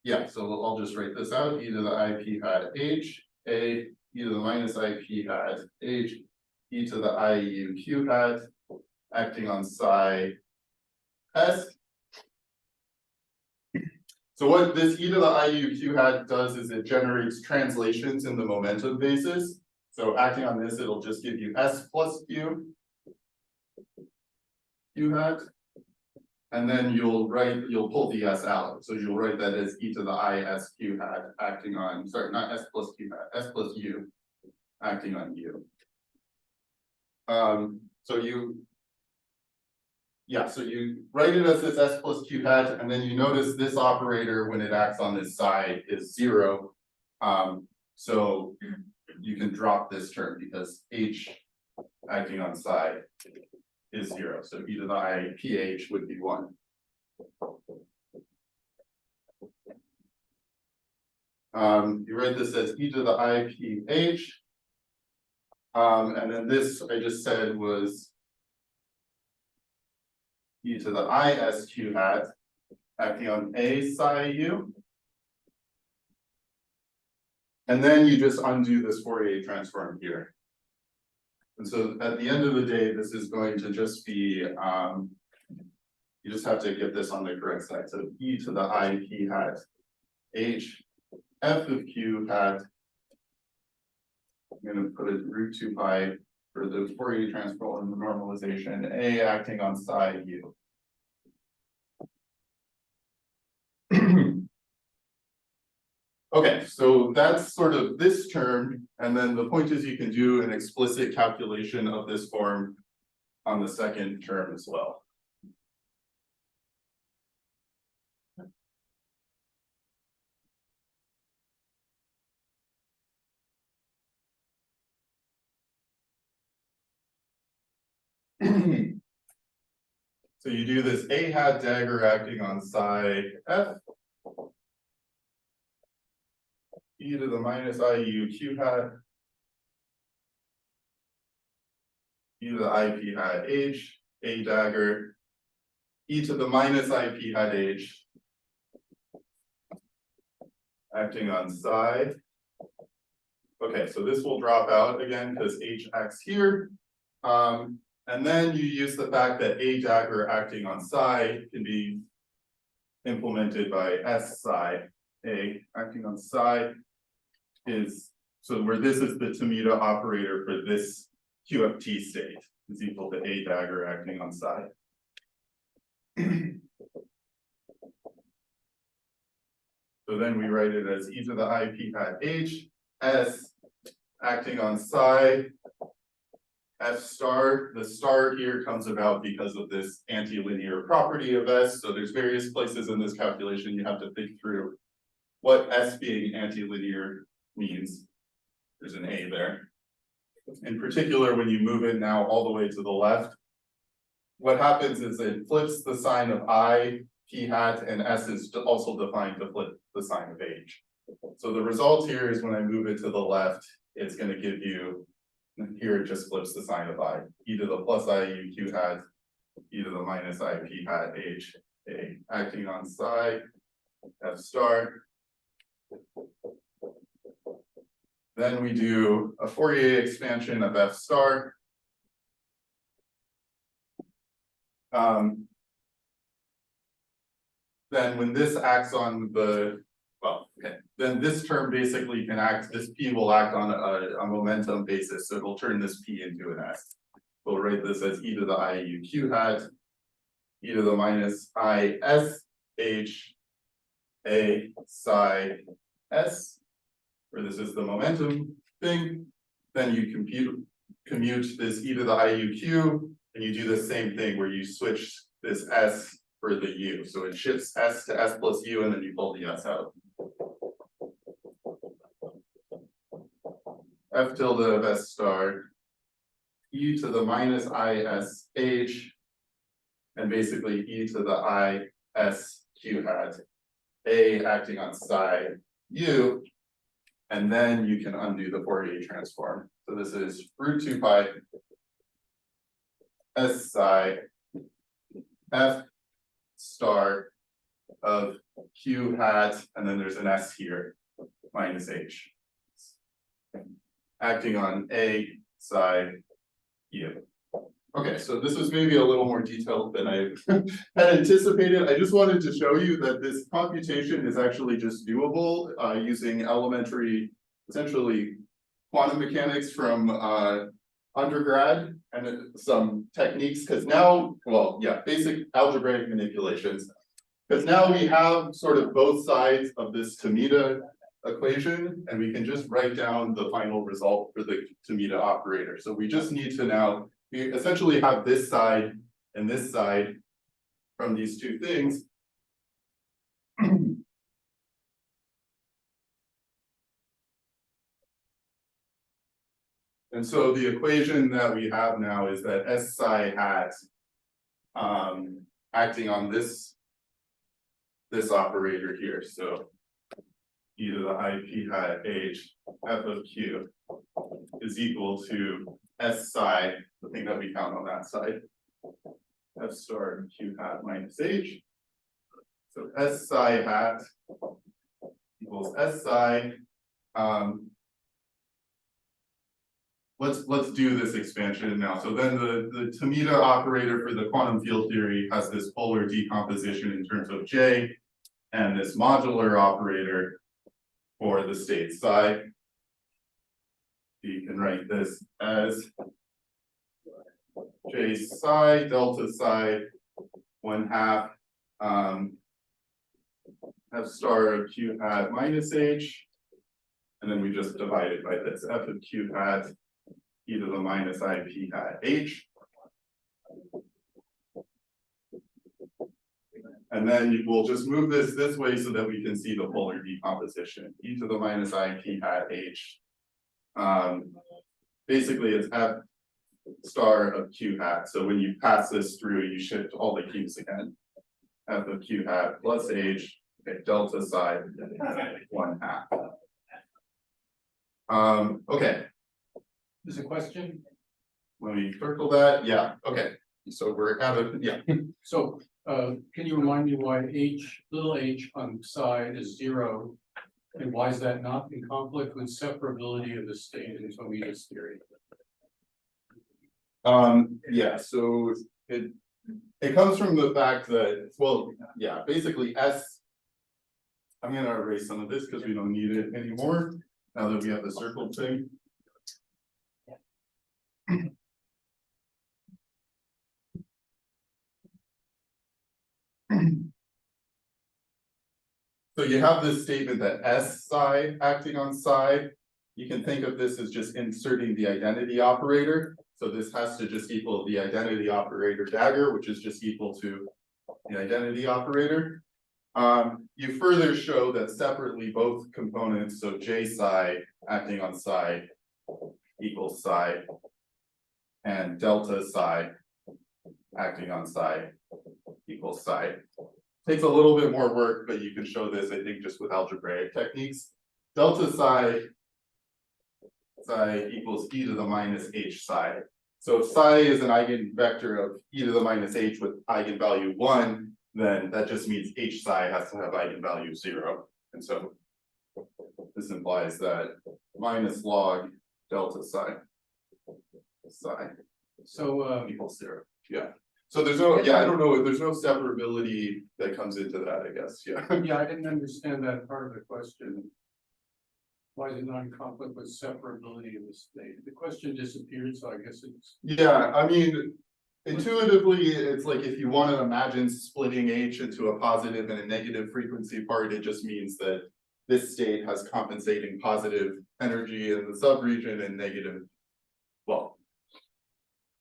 Yeah, so I'll just write this out, e to the I p hat H, A, e to the minus I p hat H, e to the I u q hat, acting on psi S. So what this e to the I u q hat does is it generates translations in the momentum basis. So acting on this, it'll just give you S plus Q hat. And then you'll pull the S out. So you'll write that as e to the I s q hat acting on, sorry, not S plus Q hat, S plus U acting on U. So you write it as this S plus Q hat, and then you notice this operator, when it acts on this side, is 0. So you can drop this term because H acting on psi is 0. So e to the I pH would be 1. You write this as e to the I pH. And then this I just said was e to the I s q hat acting on A psi U. And then you just undo this Fourier transform here. And so at the end of the day, this is going to just be, you just have to get this on the correct side. So e to the I p hat H, F of Q hat. I'm going to put it root 2 pi for the Fourier transform normalization, A acting on psi U. Okay, so that's sort of this term, and then the point is you can do an explicit calculation of this form on the second term as well. So you do this A hat dagger acting on psi F, e to the minus I u q hat, e to the I p hat H, A dagger, e to the minus I p hat H, acting on psi. Okay, so this will drop out again because H acts here. And then you use the fact that A dagger acting on psi can be implemented by S psi. A acting on psi is, so where this is the Tomita operator for this QFT state is equal to A dagger acting on psi. So then we write it as e to the I p hat H, S acting on psi, F star. The star here comes about because of this antilinear property of S. So there's various places in this calculation you have to think through what S being antilinear means. There's an A there. In particular, when you move it now all the way to the left, what happens is it flips the sign of I, P hat, and S is also defined to flip the sign of H. So the result here is when I move it to the left, it's going to give you, here it just flips the sign of I, e to the plus I u q hat, e to the minus I p hat H, A acting on psi, F star. Then we do a Fourier expansion of F star. Then when this acts on the, well, okay, then this term basically can act, this P will act on a momentum basis, so it'll turn this P into an S. We'll write this as e to the I u q hat, e to the minus I s H, A psi S, where this is the momentum thing. Then you commute this e to the I u q, and you do the same thing where you switch this S for the U. So it shifts S to S plus U, and then you pull the S out. F tilde of S star, e to the minus I s H, and basically e to the I s q hat, A acting on psi U. And then you can undo the Fourier transform. So this is root 2 pi S psi F star of Q hat, and then there's an S here, minus H. Acting on A psi U. Okay, so this was maybe a little more detailed than I had anticipated. I just wanted to show you that this computation is actually just doable using elementary, essentially quantum mechanics from undergrad and some techniques, because now, well, yeah, basic algebraic manipulations. Because now we have sort of both sides of this Tomita equation, and we can just write down the final result for the Tomita operator. So we just need to now, we essentially have this side and this side from these two things. And so the equation that we have now is that S psi hat acting on this operator here. So e to the I p hat h f of q is equal to S psi, the thing that we count on that side, F star q hat minus h. So S psi hat equals S psi. Let's do this expansion now. So then the Tomita operator for the quantum field theory has this polar decomposition in terms of J, and this modular operator for the state psi. You can write this as J psi delta psi 1/2 F star of q hat minus h, and then we just divide it by this f of q hat e to the minus I p hat h. And then we'll just move this way so that we can see the polar decomposition. E to the minus I p hat h. Basically, it's f star of q hat. So when you pass this through, you shift all the q's again. F of q hat plus h, okay, delta psi 1/2. Okay. Is a question? Let me circle that. Yeah, okay. So we're out of, yeah. So, can you remind me why little h on psi is 0? And why is that not in conflict with separability of the state in Tomita's theory? Yeah, so it comes from the fact that, well, yeah, basically I'm gonna erase some of this because we don't need it anymore now that we have the circled thing. So you have this statement that S psi acting on psi. You can think of this as just inserting the identity operator. So this has to just equal the identity operator dagger, which is just equal to the identity operator. You further show that separately both components, so J psi acting on psi equals psi, and delta psi acting on psi equals psi. Takes a little bit more work, but you can show this, I think, just with algebraic techniques. Delta psi equals e to the minus h psi. So if psi is an eigenvector of e to the minus h with eigenvalue 1, then that just means h psi has to have eigenvalue 0. And so this implies that minus log delta psi equals 0. Yeah. So there's no, yeah, I don't know, there's no separability that comes into that, I guess, yeah. Yeah, I didn't understand that part of the question. Why is it not in conflict with separability of the state? The question disappeared, so I guess it's. Yeah, I mean, intuitively, it's like if you want to imagine splitting H into a positive and a negative frequency part, it just means that this state has compensating positive energy in the subregion and negative, well,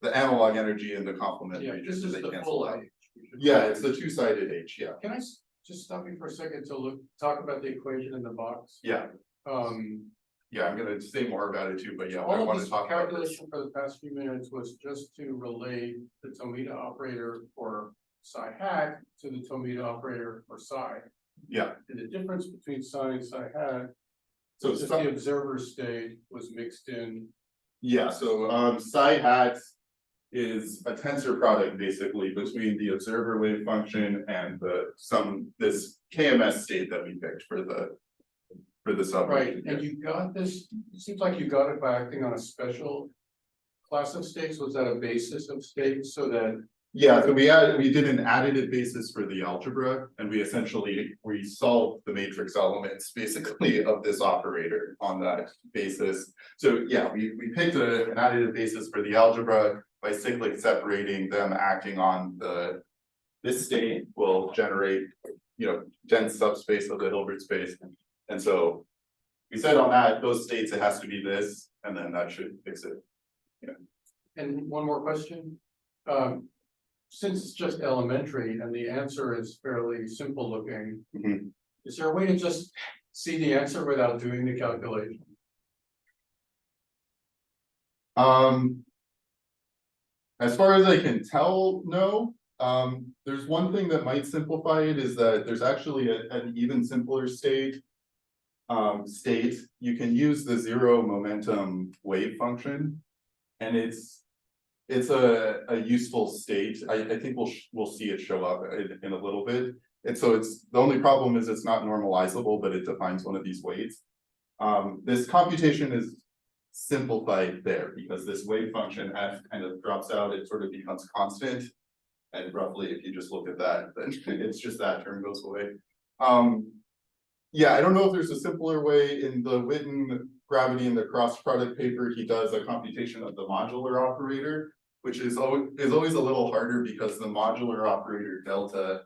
the analog energy in the complement Yeah, region. this is they the cancel full out. H. Yeah, it's the two-sided H, yeah. Can I just stop you for a second to talk about the equation in the box? Yeah, Yeah, I'm gonna say more about it too, but yeah, I all of want this to talk about this. calculation for the past few minutes was just to relate the Tomita operator for psi hat to the Tomita operator for psi. Yeah, And the difference between psi and psi hat So Just the observer state was mixed in. yeah, so psi hat is a tensor product basically between the observer wave function and this KMS state that we picked for the subregion. Right, and you got this, it seems like you got it by acting on a special class of states. Was that a basis of states so that? Yeah, so we did an additive basis for the algebra, and we solved the matrix elements basically of this operator on that basis. So yeah, we picked an additive basis for the algebra by cyclic separating them, acting on this state will generate, dense subspace of the Hilbert space. And so we said on those states it has to be this, and then that should fix it. Yeah. And one more question. Since it's just elementary and the answer is fairly simple looking, is there a way to just see the answer without doing the calculation? As far as I can tell, no. There's one thing that might simplify it is that there's actually an even simpler state. You can use the zero momentum wave function, and it's a useful state. I think we'll see it show up in a little bit. And so the only problem is it's not normalizable, but it defines one of these weights. This computation is simplified there because this wave function f kind of drops out, it sort of becomes constant. And roughly, if you just look at that, then it's just that term goes away. Yeah, I don't know if there's a simpler way. In the Witten gravity in the cross product paper, he does a computation of the modular operator, which is always a little harder because the modular operator delta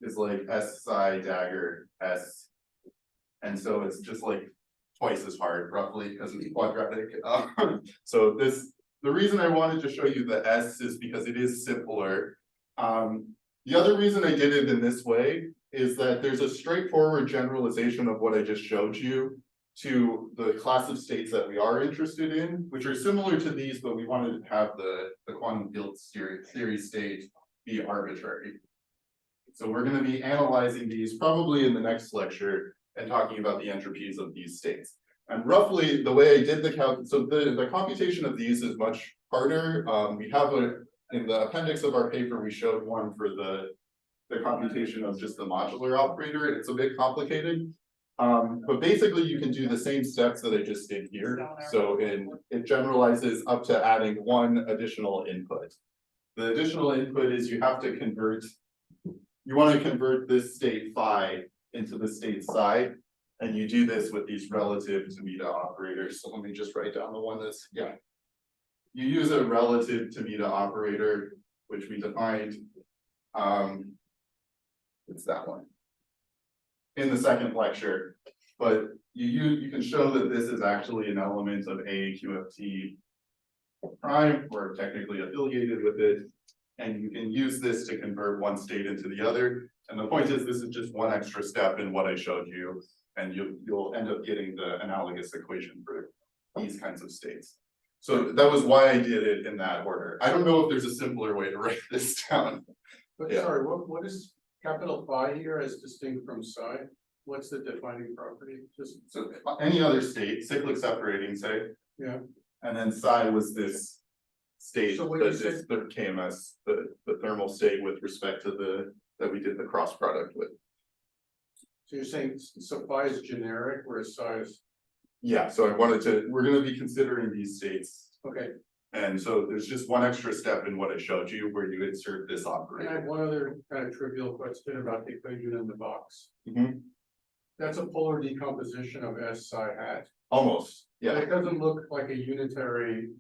is like S psi dagger S. And so it's just like twice as hard roughly because it's quadratic. So the reason I wanted to show you the S is because it is simpler. The other reason I did it in this way is that there's a straightforward generalization of what I just showed you to the class of states that we are interested in, which are similar to these, but we wanted to have the quantum field theory state be arbitrary. So we're going to be analyzing these probably in the next lecture and talking about the entropies of these states. And roughly the way I did the computation of these is much harder. We have in the appendix of our paper, we showed one for the computation of just the modular operator. It's a bit complicated. But basically you can do the same steps that I just did here. So it generalizes up to adding one additional input. The additional input is you want to convert this state phi into the state psi. And you do this with these relative Tomita operators. So let me just write down the one that's, yeah. You use a relative Tomita operator, which we defined. It's that one in the second lecture, but you can show that this is actually an element of A QFT prime. We're technically affiliated with it, and you can use this to convert one state into the other. And the point is, this is just one extra step in what I showed you, and you'll end up getting the analogous equation for these kinds of states. So that was why I did it in that order. I don't know if there's a simpler way to write this down. But Yeah. sorry, what is capital phi here as distinct from psi? What's the defining property? Just So any other state, cyclic separating, say. Yeah. And then psi was this state So what that you said- is the KMS, the thermal state with respect to that we did the cross product with. So you're saying so phi is generic, whereas psi is, Yeah, so we're gonna be considering these states. okay. And so there's just one extra step in what I showed you where you insert this And I operator. have one other kind of trivial question about the equation in the box. Mhm. That's a polar decomposition of S psi hat. Almost, But yeah. it doesn't look like a unitary.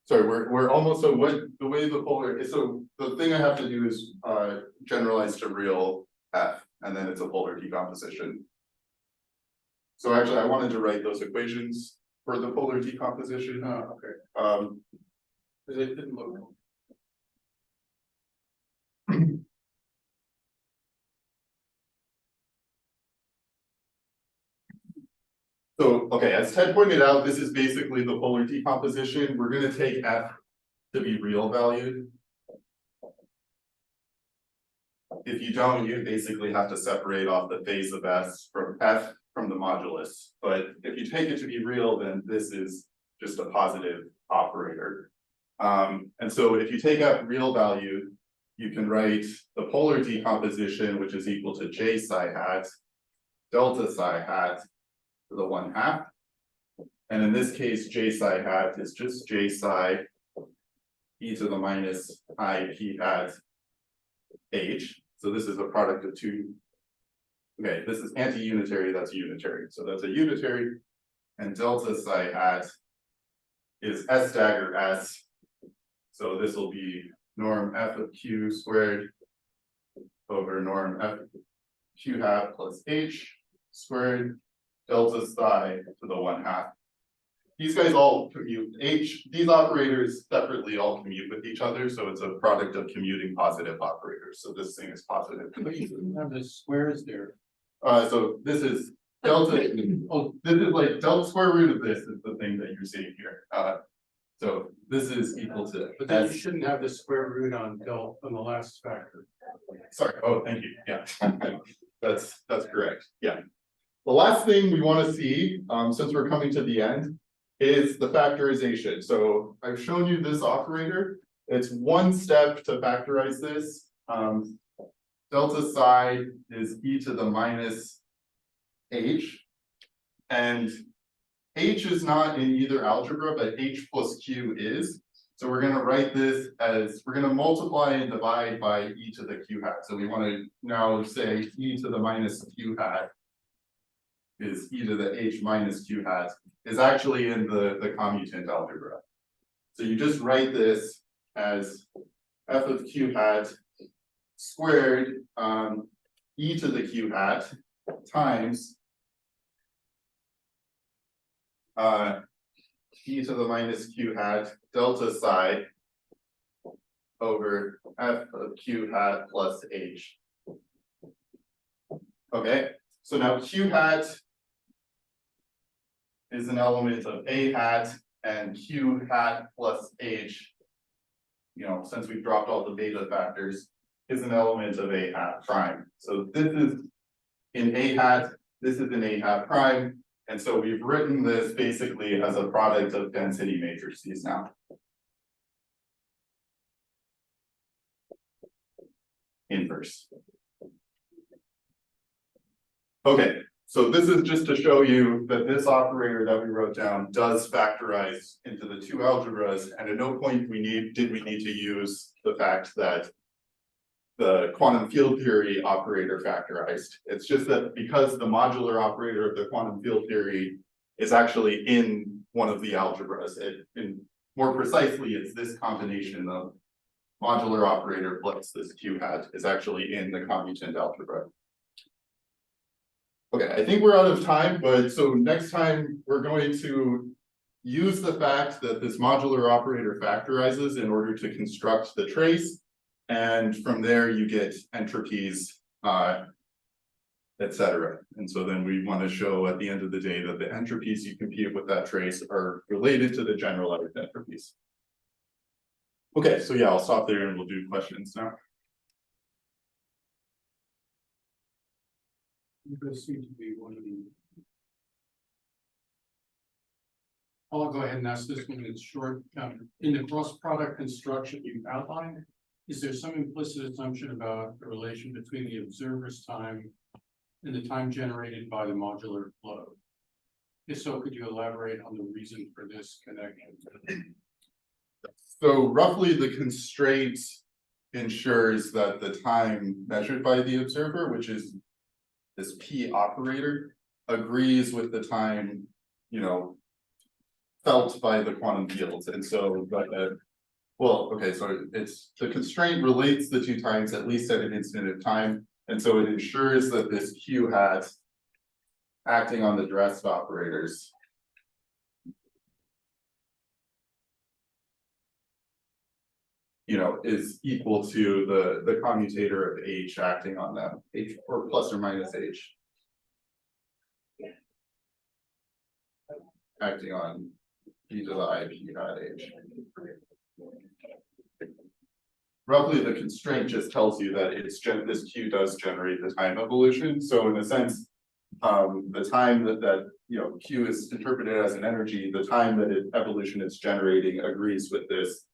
Sorry, we're almost, so the way the polar, so the thing I have to do is generalize to real F, and then it's a polar decomposition. So actually, I wanted to write those equations for the polar decomposition. Oh, okay. Because it didn't look. So, okay, as Ted pointed out, this is basically the polar decomposition. We're gonna take F to be real valued. If you don't, you basically have to separate off the phase of S from F from the modulus, but if you take it to be real, then this is just a positive operator. And so if you take out real value, you can write the polar decomposition, which is equal to j psi hat, delta psi hat to the 1/2. And in this case, j psi hat is just j psi e to the minus I p hat h. So this is a product of two. Okay, this is anti-unitary, that's unitary. So that's a unitary. And delta psi hat is s dagger s. So this will be norm f of q squared over norm f of q hat plus h squared delta psi to the 1/2. These guys all commute these operators separately all commute with each other, so it's a product of commuting positive operators. So this thing is positive. But you didn't have the squares there. So this is delta, oh, this is like delta square root of this is the thing that you're seeing here. So this is equal to. But then you shouldn't have the square root on del on the last factor. Sorry, oh, thank you, yeah. That's correct, yeah. The last thing we want to see, since we're coming to the end, is the factorization. So I've shown you this operator. It's one step to factorize this. Delta psi is e to the minus h. And h is not in either algebra, but h plus q is. So we're going to write this as, we're going to multiply and divide by e to the q hat. So we want to now say e to the minus q hat is e to the h minus q hat is actually in the commutant algebra. So you just write this as f of q hat squared e to the q hat times e to the minus q hat delta psi over f of q hat plus h. Okay, so now q hat is an element of a hat, and q hat plus h, you know, since we've dropped all the beta factors, is an element of a hat prime. So this is in a hat, this is in a hat prime, and so we've written this basically as a product of density matrices now. Inverse. Okay, so this is just to show you that this operator that we wrote down does factorize into the two algebras, and at no point did we need to use the fact that the quantum field theory operator factorized. It's just that because the modular operator of the quantum field theory is actually in one of the algebras, and more precisely, it's this combination of modular operator plus this q hat is actually in the commutant algebra. Okay, I think we're out of time, but so next time we're going to use the fact that this modular operator factorizes in order to construct the trace. And from there you get entropies, etc. And so then we want to show at the end of the day that the entropies you compute with that trace are related to the generalized entropies. Okay, so yeah, I'll stop there and we'll do questions now. This seems to be one of the. I'll go ahead and ask this one. It's short. In the cross product construction you outlined, is there some implicit assumption about the relation between the observer's time and the time generated by the modular flow? If so, could you elaborate on the reason for this connection? So roughly the constraint ensures that the time measured by the observer, which is this P operator, agrees with the time, you know, felt by the quantum fields. And so, well, okay, so it's the constraint relates the two times at least at an instant of time. And so it ensures that this Q hat acting on the Drest operators is equal to the commutator of H acting on them, H or plus or minus H. Acting on e to the I p hat H. Roughly the constraint just tells you that this Q does generate the time evolution. So in a sense, the time that Q is interpreted as an energy, the time that evolution is generating agrees with this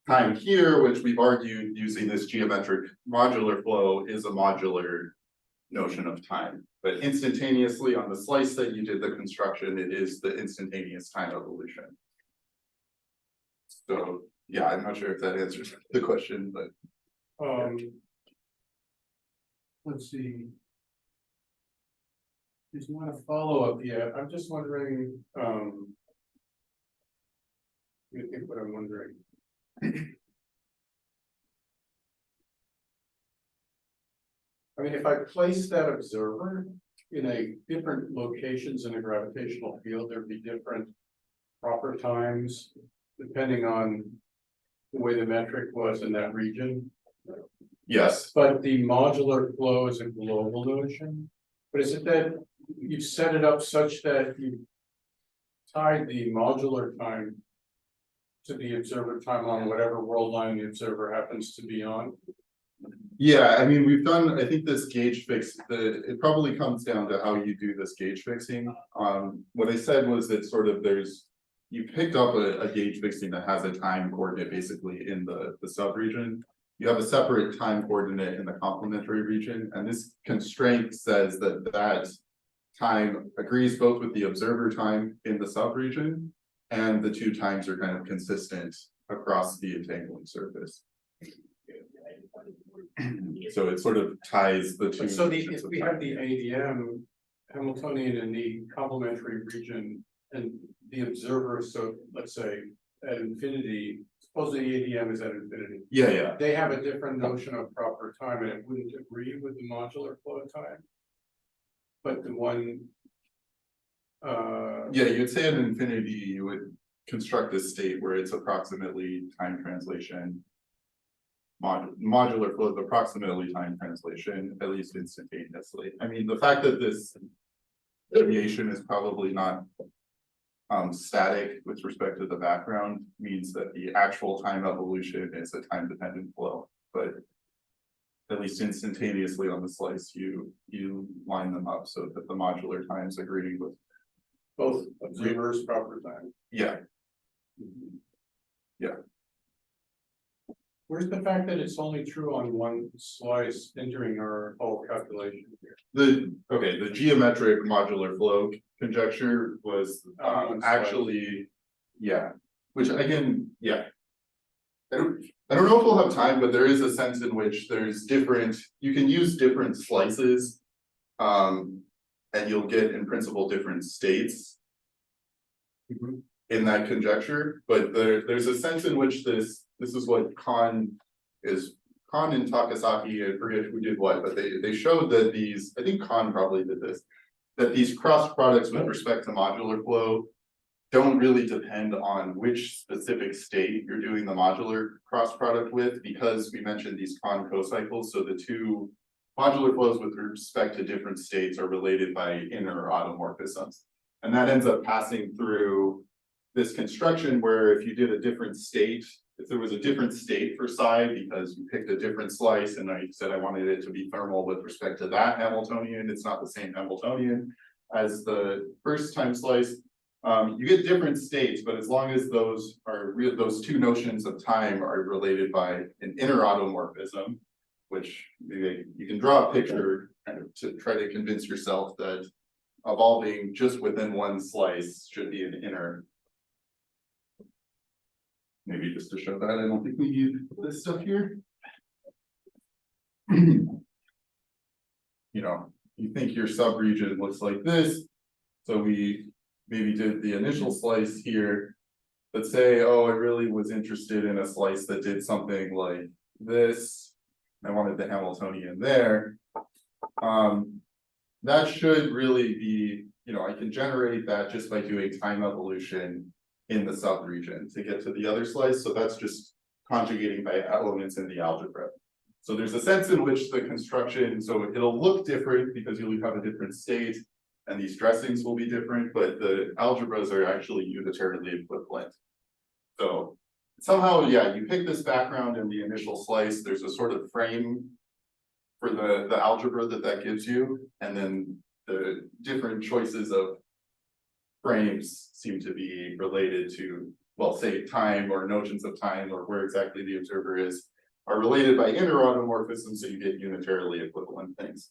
time here, which we've argued using this geometric modular flow is a modular notion of time. But instantaneously on the slice that you did the construction, it is the instantaneous time evolution. So yeah, I'm not sure if that answers the question, but let's see. There's not a follow-up yet. I'm just wondering, you think what I'm wondering. I mean, if I place that observer in a different locations in a gravitational field, there'd be different proper times depending on the way the metric was in that region. yes. But the modular flow is a global notion. But is it that you've set it up such that you tied the modular time to the observer time on whatever world line the observer happens to be on? Yeah, I mean, we've done, I think this gauge fix, it probably comes down to how you do this gauge fixing. What I said was that sort of you picked up a gauge fixing that has a time coordinate basically in the subregion. You have a separate time coordinate in the complementary region, and this constraint says that time agrees both with the observer time in the subregion, and the two times are kind of consistent across the entangling surface. So it sort of ties the two. So if we have the ADM Hamiltonian in the complementary region and the observer, so let's say at infinity, suppose the ADM is at infinity. Yeah. They have a different notion of proper time and it wouldn't agree with the modular flow time. But the one Yeah, you'd say at infinity, you would construct a state where it's approximately time translation. Modular flow is approximately time translation, at least instantaneously. I mean, the fact that this deviation is probably not static with respect to the background means that the actual time evolution is a time dependent flow, but at least instantaneously on the slice, you line them up so that the modular times agree with both observers proper time. Yeah. Where's the fact that it's only true on one slice entering our whole calculation here? The geometric modular flow conjecture was actually, yeah, which again, yeah. I don't know if we'll have time, but there is a sense in which there's you can use different slices, and you'll get in principle different states in that conjecture, but there's a sense in which this is what Kahn and Takasaki, I forget who did what, but they showed that I think Kahn probably did this, that these cross products with respect to modular flow don't really depend on which specific state you're doing the modular cross product with, because we mentioned these Kahn co-cycles. So the two modular flows with respect to different states are related by inner automorphisms. And that ends up passing through this construction where if you did a different state, if there was a different state for psi because you picked a different slice and I said I wanted it to be thermal with respect to that Hamiltonian, it's not the same Hamiltonian as the first time slice. You get different states, but as long as those two notions of time are related by an inner automorphism, which you can draw a picture kind of to try to convince yourself that evolving just within one slice should be an inner. Maybe just to show that, I don't think we need this stuff here. You think your subregion looks like this. So we maybe did the initial slice here. Let's say, oh, I really was interested in a slice that did something like this. I wanted the Hamiltonian there. That should really be, I can generate that just by doing time evolution in the subregion to get to the other slice. So that's just conjugating by elements in the algebra. So there's a sense in which the construction, so it'll look different because you'll have a different state and these dressings will be different, but the algebras are actually unitarily equivalent. So somehow, yeah, you pick this background in the initial slice, there's a sort of frame for the algebra that gives you, and then the different choices of frames seem to be related to, well, say time or notions of time or where exactly the observer is, are related by inner automorphism, so you get unitarily equivalent things.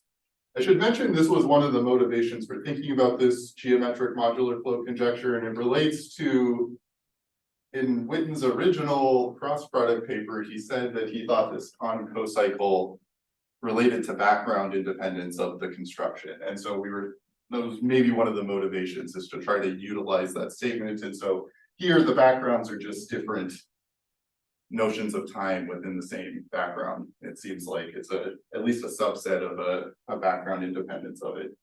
I should mention this was one of the motivations for thinking about this geometric modular flow conjecture, and it relates to, in Witten's original cross product paper, he said that he thought this con cocycle related to background independence of the construction. And so that was maybe one of the motivations, is to try to utilize that statement. And so here the backgrounds are just different notions of time within the same background. It seems like it's at least a subset of a background independence of it.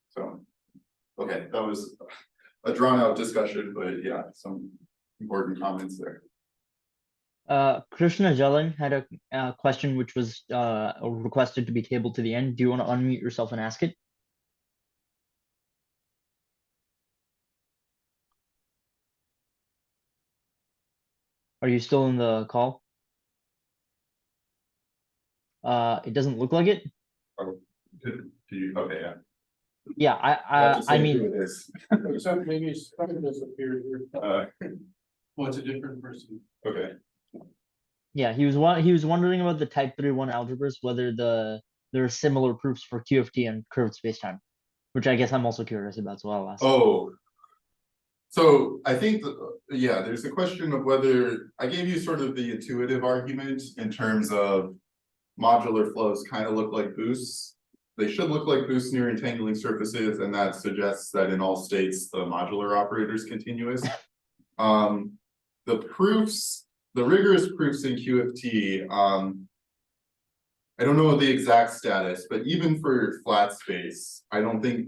So, okay, that was a drawn out discussion, but yeah, some important comments there. Krishna Jalan had a question which was requested to be tabled to the end. Do you want to unmute yourself and ask it? Are you still in the call? It doesn't look like it. Oh, do you, okay, yeah. Yeah, I mean, it is. Except maybe something has appeared here. What's a different person? Okay. yeah, he was wondering about the type 31 algebras, whether there are similar proofs for QFT and curved spacetime, which I guess I'm also curious about, so I'll ask. Oh, so I think, yeah, there's a question of whether, I gave you sort of the intuitive argument in terms of modular flows kind of look like boosts. They should look like boosts near entangling surfaces, and that suggests that in all states, the modular operator is continuous. The proofs, the rigorous proofs in QFT, I don't know the exact status, but even for flat space, I don't think,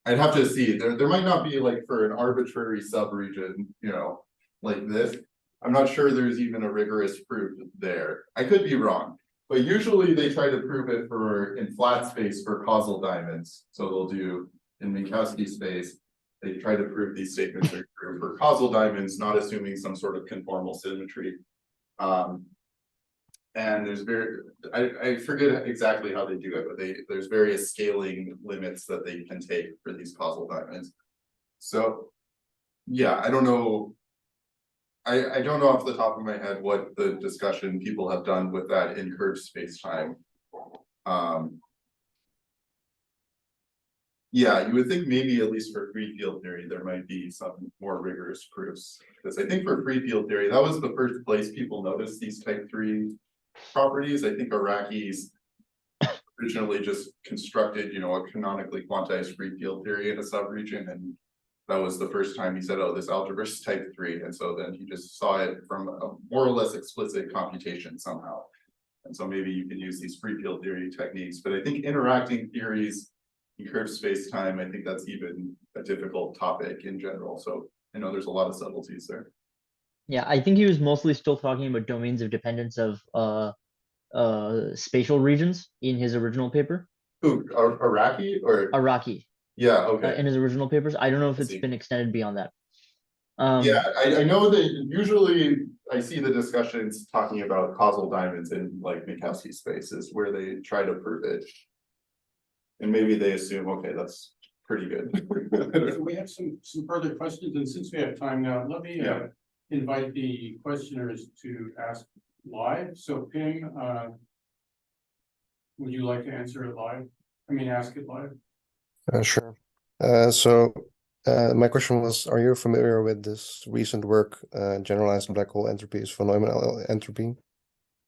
I'd have to see, there might not be, like, for an arbitrary subregion, you know, like this. I'm not sure there's even a rigorous proof there. I could be wrong, but usually they try to prove it for in flat space for causal diamonds. So they'll do in Minkowski space, they try to prove these statements are true for causal diamonds, not assuming some sort of conformal symmetry. And there's I forget exactly how they do it, but there's various scaling limits that they can take for these causal diamonds. So yeah, I don't know. I don't know off the top of my head what the discussion people have done with that in curved space-time. Yeah, you would think maybe at least for free field theory, there might be some more rigorous proofs. Because I think for free field theory, that was the first place people noticed these type 3 properties. I think Iraqis originally just constructed, you know, a canonically quantized free field theory in a subregion, and that was the first time he said, oh, this algebra is type 3. And so then he just saw it from a more or less explicit computation somehow. And so maybe you can use these free field theory techniques, but I think interacting theories in curved space-time, I think that's even a difficult topic in general. So I know there's a lot of subtleties there. Yeah, I think he was mostly still talking about domains of dependence of spatial regions in his original paper. Who, Iraqi or? Iraqi. Yeah, okay. In his original papers. I don't know if it's been extended beyond that. Yeah, I know that usually I see the discussions talking about causal diamonds in like Minkowski spaces where they try to prove it. And maybe they assume, okay, that's pretty good. So we have some further questions, and since we have time now, let me invite the questioners to ask live. So Ping, would you like to answer it live? I mean, ask it live. Sure. My question was, are you familiar with this recent work, Generalized Black Hole Entropies for Neumann Entropy?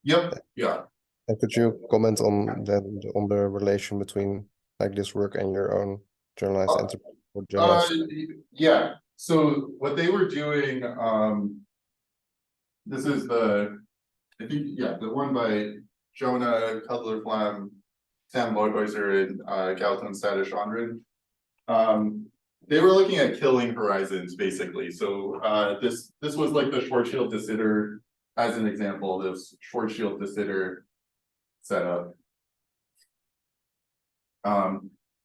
Yep, yeah. And could you comment on the relation between like this work and your own Generalized Entropy? Or generalized... Yeah, so what they were doing, this is the one by Jonah Cudler-Flam, Sam Leuthäuser, and Gautam Satish-Andren. They were looking at killing horizons, basically. So this was like the Schwarzschild de Sitter, as an example, this Schwarzschild de Sitter setup.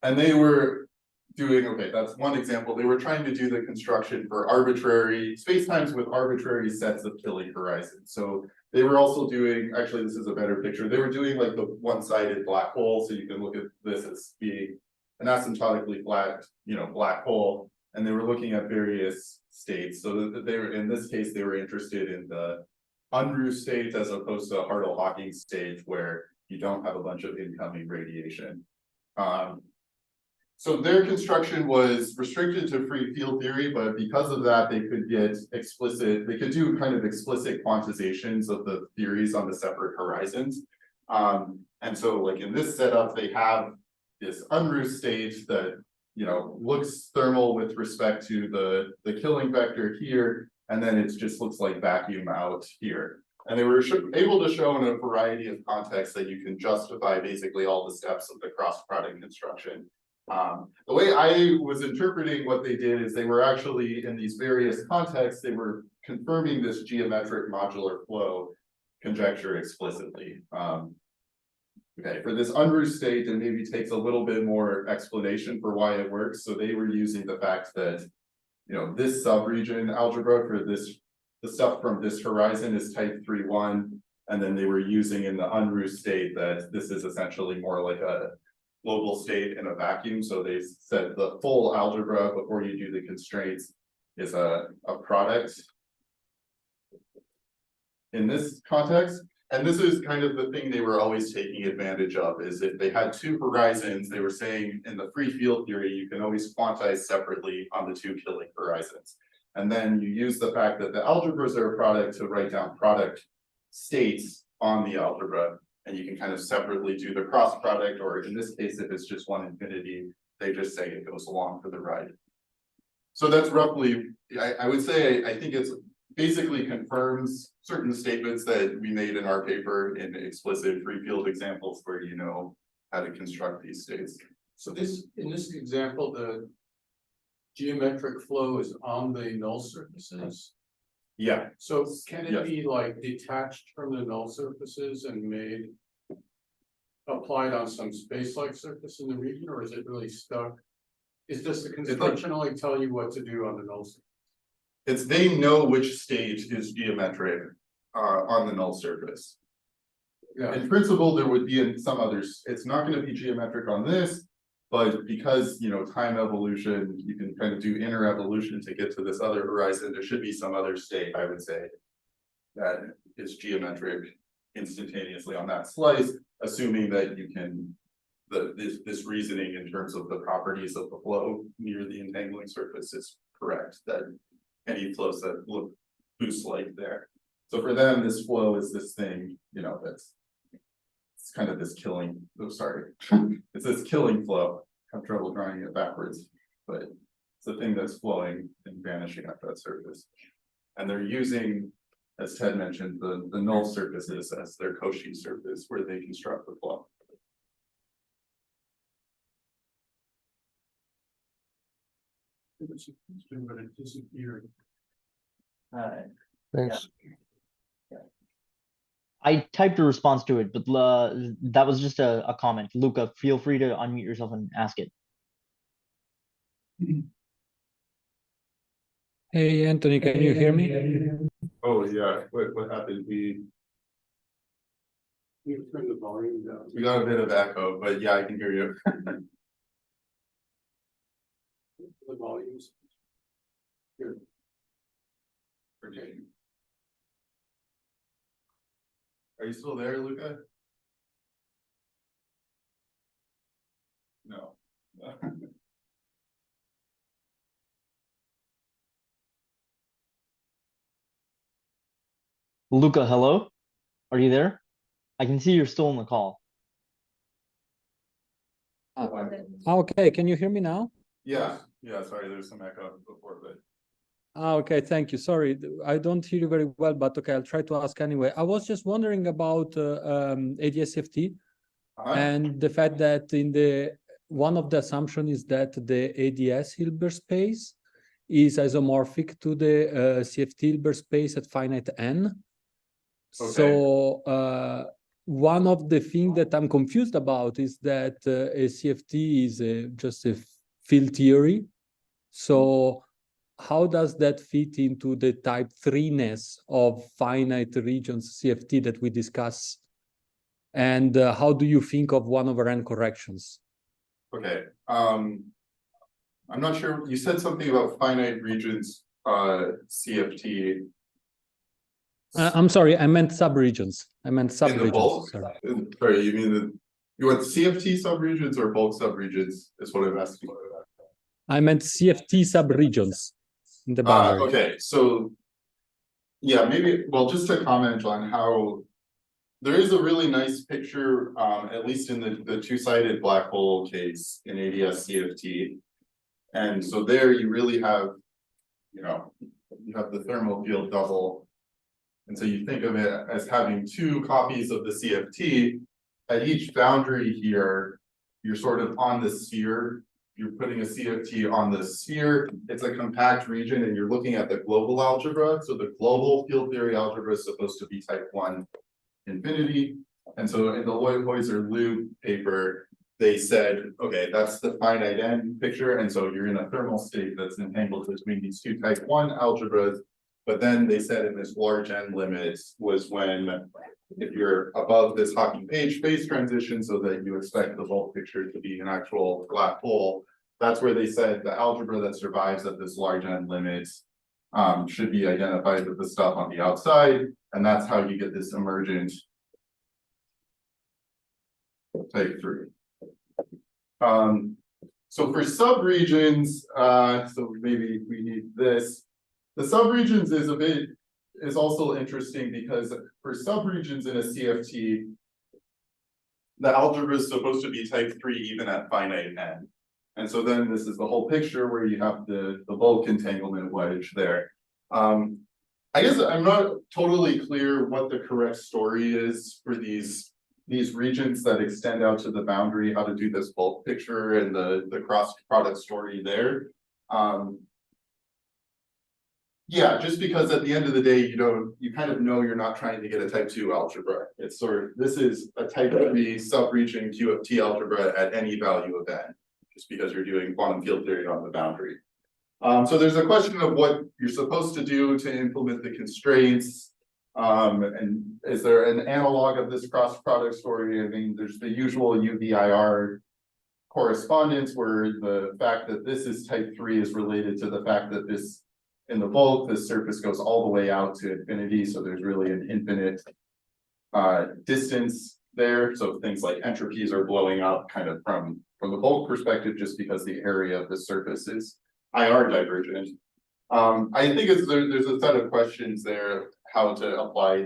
And they were doing, okay, that's one example. They were trying to do the construction for arbitrary spacetimes with arbitrary sets of killing horizons. So They were also doing, actually, this is a better picture. They were doing like the one-sided black hole. So you can look at this as being an asymptotically flat, black hole. And they were looking at various states. So that they were, in this case, they were interested in the Unruh state as opposed to a Hartle-Hawking state where you don't have a bunch of incoming radiation. So their construction was restricted to free field theory, but because of that, they could do kind of explicit quantizations of the theories on the separate horizons. And so like in this setup, they have this Unruh state that, looks thermal with respect to the killing vector here, and then it just looks like vacuum out here. And they were able to show in a variety of contexts that you can justify basically all the steps of the cross product construction. The way I was interpreting what they did is they were actually in these various contexts, they were confirming this geometric modular flow conjecture explicitly. Okay, for this Unruh state, it maybe takes a little bit more explanation for why it works. So they were using the fact that, this subregion algebra for the stuff from this horizon is type 3.1, and then they were using in the Unruh state that this is essentially more like a global state in a vacuum. So they said the full algebra before you do the constraints is a product in this context. And this is kind of the thing they were always taking advantage of, is if they had two horizons, they were saying in the free field theory, you can always quantize separately on the two killing horizons. And then you use the fact that the algebras are a product to write down product states on the algebra. And you can kind of separately do the cross product, or in this case, if it's just one infinity, they just say it goes along for the ride. So that's roughly, I would say, I think it's basically confirms certain statements that we made in our paper in explicit free field examples where you know how to construct these states. So in this example, the geometric flow is on the null surfaces. Yeah. So can it Yes. be like detached from the null surfaces and applied on some space-like surface in the region, or is it really stuck? Does the construction only tell you what to do on the null surface? They know which state is geometric on the null surface. Yeah. In principle, there would be in some others, it's not going to be geometric on this, but because time evolution, you can kind of do inner evolution to get to this other horizon. There should be some other state, I would say, that is geometric instantaneously on that slice, assuming that you can this reasoning in terms of the properties of the flow near the entangling surface is correct, that any flows that look boost-like there. So for them, this flow is this thing, that's it's kind of this killing, it's this killing flow. I have trouble drawing it backwards, but it's a thing that's flowing and vanishing off that surface. And they're using, as Ted mentioned, the null surfaces as their Cauchy surface where they construct the flow. But it disappeared. Thanks. I typed a response to it, but that was just a comment. Luca, feel free to unmute yourself and ask it. Hey, Anthony, can you hear me? Oh yeah, what happened? We turn the volume down. We got a bit of echo, but yeah, I can hear you. The volumes. Here. Okay. Are you still there, Luca? No. Luca, hello? Are you there? I can see you're still on the call. Okay, can you hear me now? Yeah, sorry, there's some echo before, but. Okay, thank you. Sorry, I don't hear you very well, but okay, I'll try to ask anyway. I was just wondering about ADS-CFT and the fact that one of the assumptions is that the ADS Hilbert space is isomorphic to the CFT Hilbert space at finite n. Okay. So one of the things that I'm confused about is that a CFT is just a field theory. So how does that fit into the type 3-ness of finite regions CFT that we discuss? And how do you think of 1/n corrections? Okay, I'm not sure, you said something about finite regions, CFT. I'm sorry, I meant subregions. I meant In the bulk? subregions. Sorry. Sorry, you mean you want CFT subregions or bulk subregions is what I'm asking. I meant CFT subregions in the boundary. Okay, so yeah, maybe, well, just to comment on how there is a really nice picture, at least in the two-sided black hole case in ADS CFT. And so there you really have, you know, you have the thermal field double. And so you think of it as having two copies of the CFT. At each boundary here, you're sort of on the sphere. You're putting a CFT on the sphere. It's a compact region and you're looking at the global algebra. So the global field theory algebra is supposed to be type 1 infinity. And so in the Heuser-Lüb paper, they said, okay, that's the finite end picture. And so you're in a thermal state that's entangled between these two type 1 algebras. But then they said in this large N limit was when, if you're above this Hawking Page phase transition, so that you expect the bulk picture to be an actual black hole, that's where they said the algebra that survives at this large N limit should be identified with the stuff on the outside. And that's how you get this emergent type 3. So for subregions, so maybe we need this. The subregions is also interesting because for subregions in a CFT, the algebra is supposed to be type 3 even at finite n. And so then this is the whole picture where you have the bulk entanglement wedge there. I guess I'm not totally clear what the correct story is for these regions that extend out to the boundary, how to do this bulk picture and the cross product story there. Yeah, just because at the end of the day, you kind of know you're not trying to get a type 2 algebra. It's sort of, this is a type 3 subregion QFT algebra at any value of n, just because you're doing quantum field theory on the boundary. So there's a question of what you're supposed to do to implement the constraints. And is there an analog of this cross product story? I mean, there's the usual UVIR correspondence where the fact that this is type 3 is related to the fact that this, in the bulk, this surface goes all the way out to infinity. So there's really an infinite distance there. So things like entropies are blowing up kind of from the bulk perspective, just because the area of the surface is IR divergent. I think there's a set of questions there, how to apply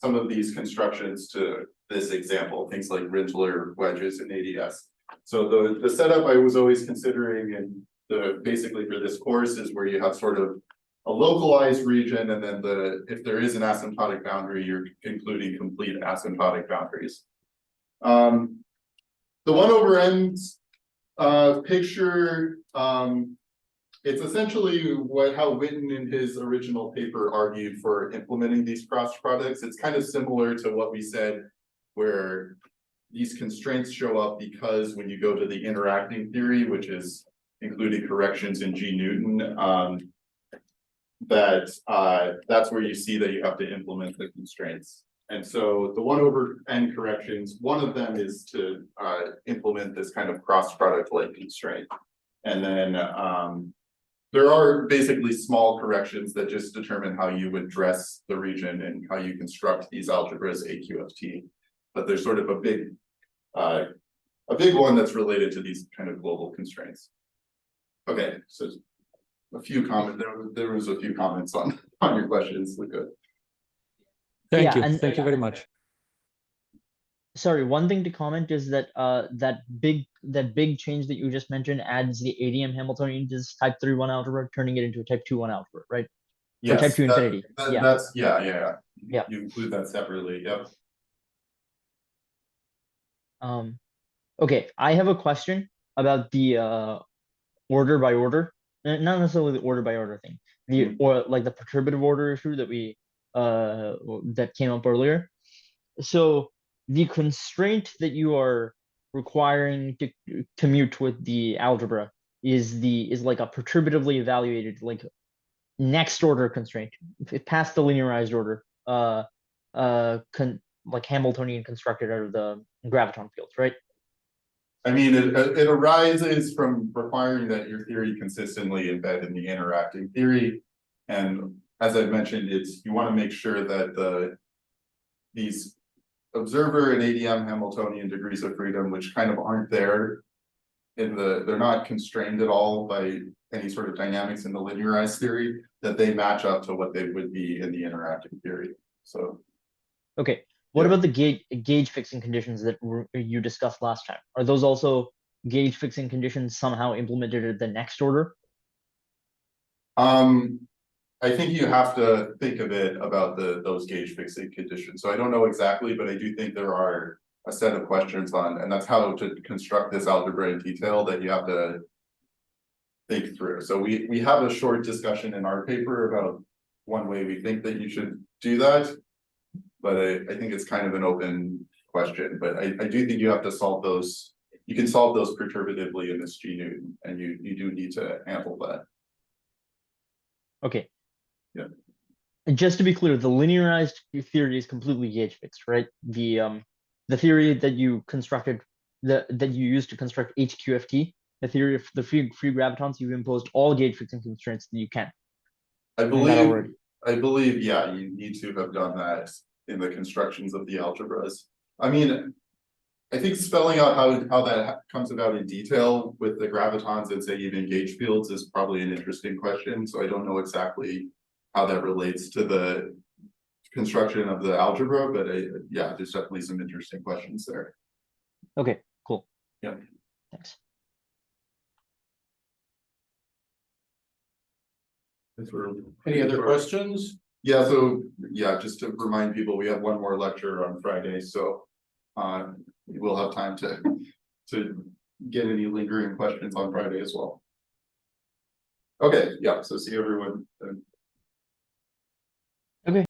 some of these constructions to this example, things like Rindler wedges in ADS. So the setup I was always considering and basically for this course is where you have sort of a localized region, and then if there is an asymptotic boundary, you're including complete asymptotic boundaries. The 1/n picture, it's essentially how Witten in his original paper argued for implementing these cross products. It's kind of similar to what we said, where these constraints show up because when you go to the interacting theory, which is including corrections in G Newton, that's where you see that you have to implement the constraints. And so the 1/n corrections, one of them is to implement this kind of cross product like constraint. And then there are basically small corrections that just determine how you would dress the region and how you construct these algebras AQFT. But there's sort of a big one that's related to these kind of global constraints. Okay, so a few comments. There was a few comments on your questions. We're good. Thank Yeah, you. Thank you very much. Sorry, one thing to comment is that that big change that you just mentioned adds the ADM Hamiltonian to this type 3-1 algebra, turning it into a type 2-1 algebra, right? Yes, or type 2 infinity. Yeah. That's yeah. Yeah. You include that separately. Yep. Okay, I have a question about the order by order, not necessarily the order by order thing, or like the perturbative order issue that we that came up earlier. So the constraint that you are requiring to commute with the algebra is like a perturbatively evaluated like next order constraint. If past the linearized order, like Hamiltonian constructed out of the graviton fields, right? I mean, it arises from requiring that your theory consistently embed in the interacting theory. And as I've mentioned, you want to make sure that these observer and ADM Hamiltonian degrees of freedom, which kind of aren't there they're not constrained at all by any sort of dynamics in the linearized theory, that they match up to what they would be in the interacting theory. So okay. What about the gauge fixing conditions that you discussed last time? Are those also gauge fixing conditions somehow implemented at the next order? I think you have to think a bit about those gauge fixing conditions. So I don't know exactly, but I do think there are a set of questions on, and that's how to construct this algebra in detail that you have to think through. So we have a short discussion in our paper about one way we think that you should do that, but I think it's kind of an open question. But I do think you have to solve those. You can solve those perturbatively in this G Newton, and you do need to handle that. Okay. Yeah. And just to be clear, the linearized theory is completely gauge fixed, right? The theory that you constructed, that you used to construct HQFT, the theory of the free gravitons, you've imposed all gauge fixing constraints that you can. I believe, yeah, you need to have done that in the constructions of the algebras. I mean, I think spelling out how that comes about in detail with the gravitons and say even gauge fields is probably an interesting question. So I don't know exactly how that relates to the construction of the algebra, but yeah, there's definitely some interesting questions there. Okay, cool. Yeah. Thanks. Any other questions? Yeah, so yeah, just to remind people, we have one more lecture on Friday, so we will have time to get any lingering questions on Friday as well. Okay, yeah, so see everyone then.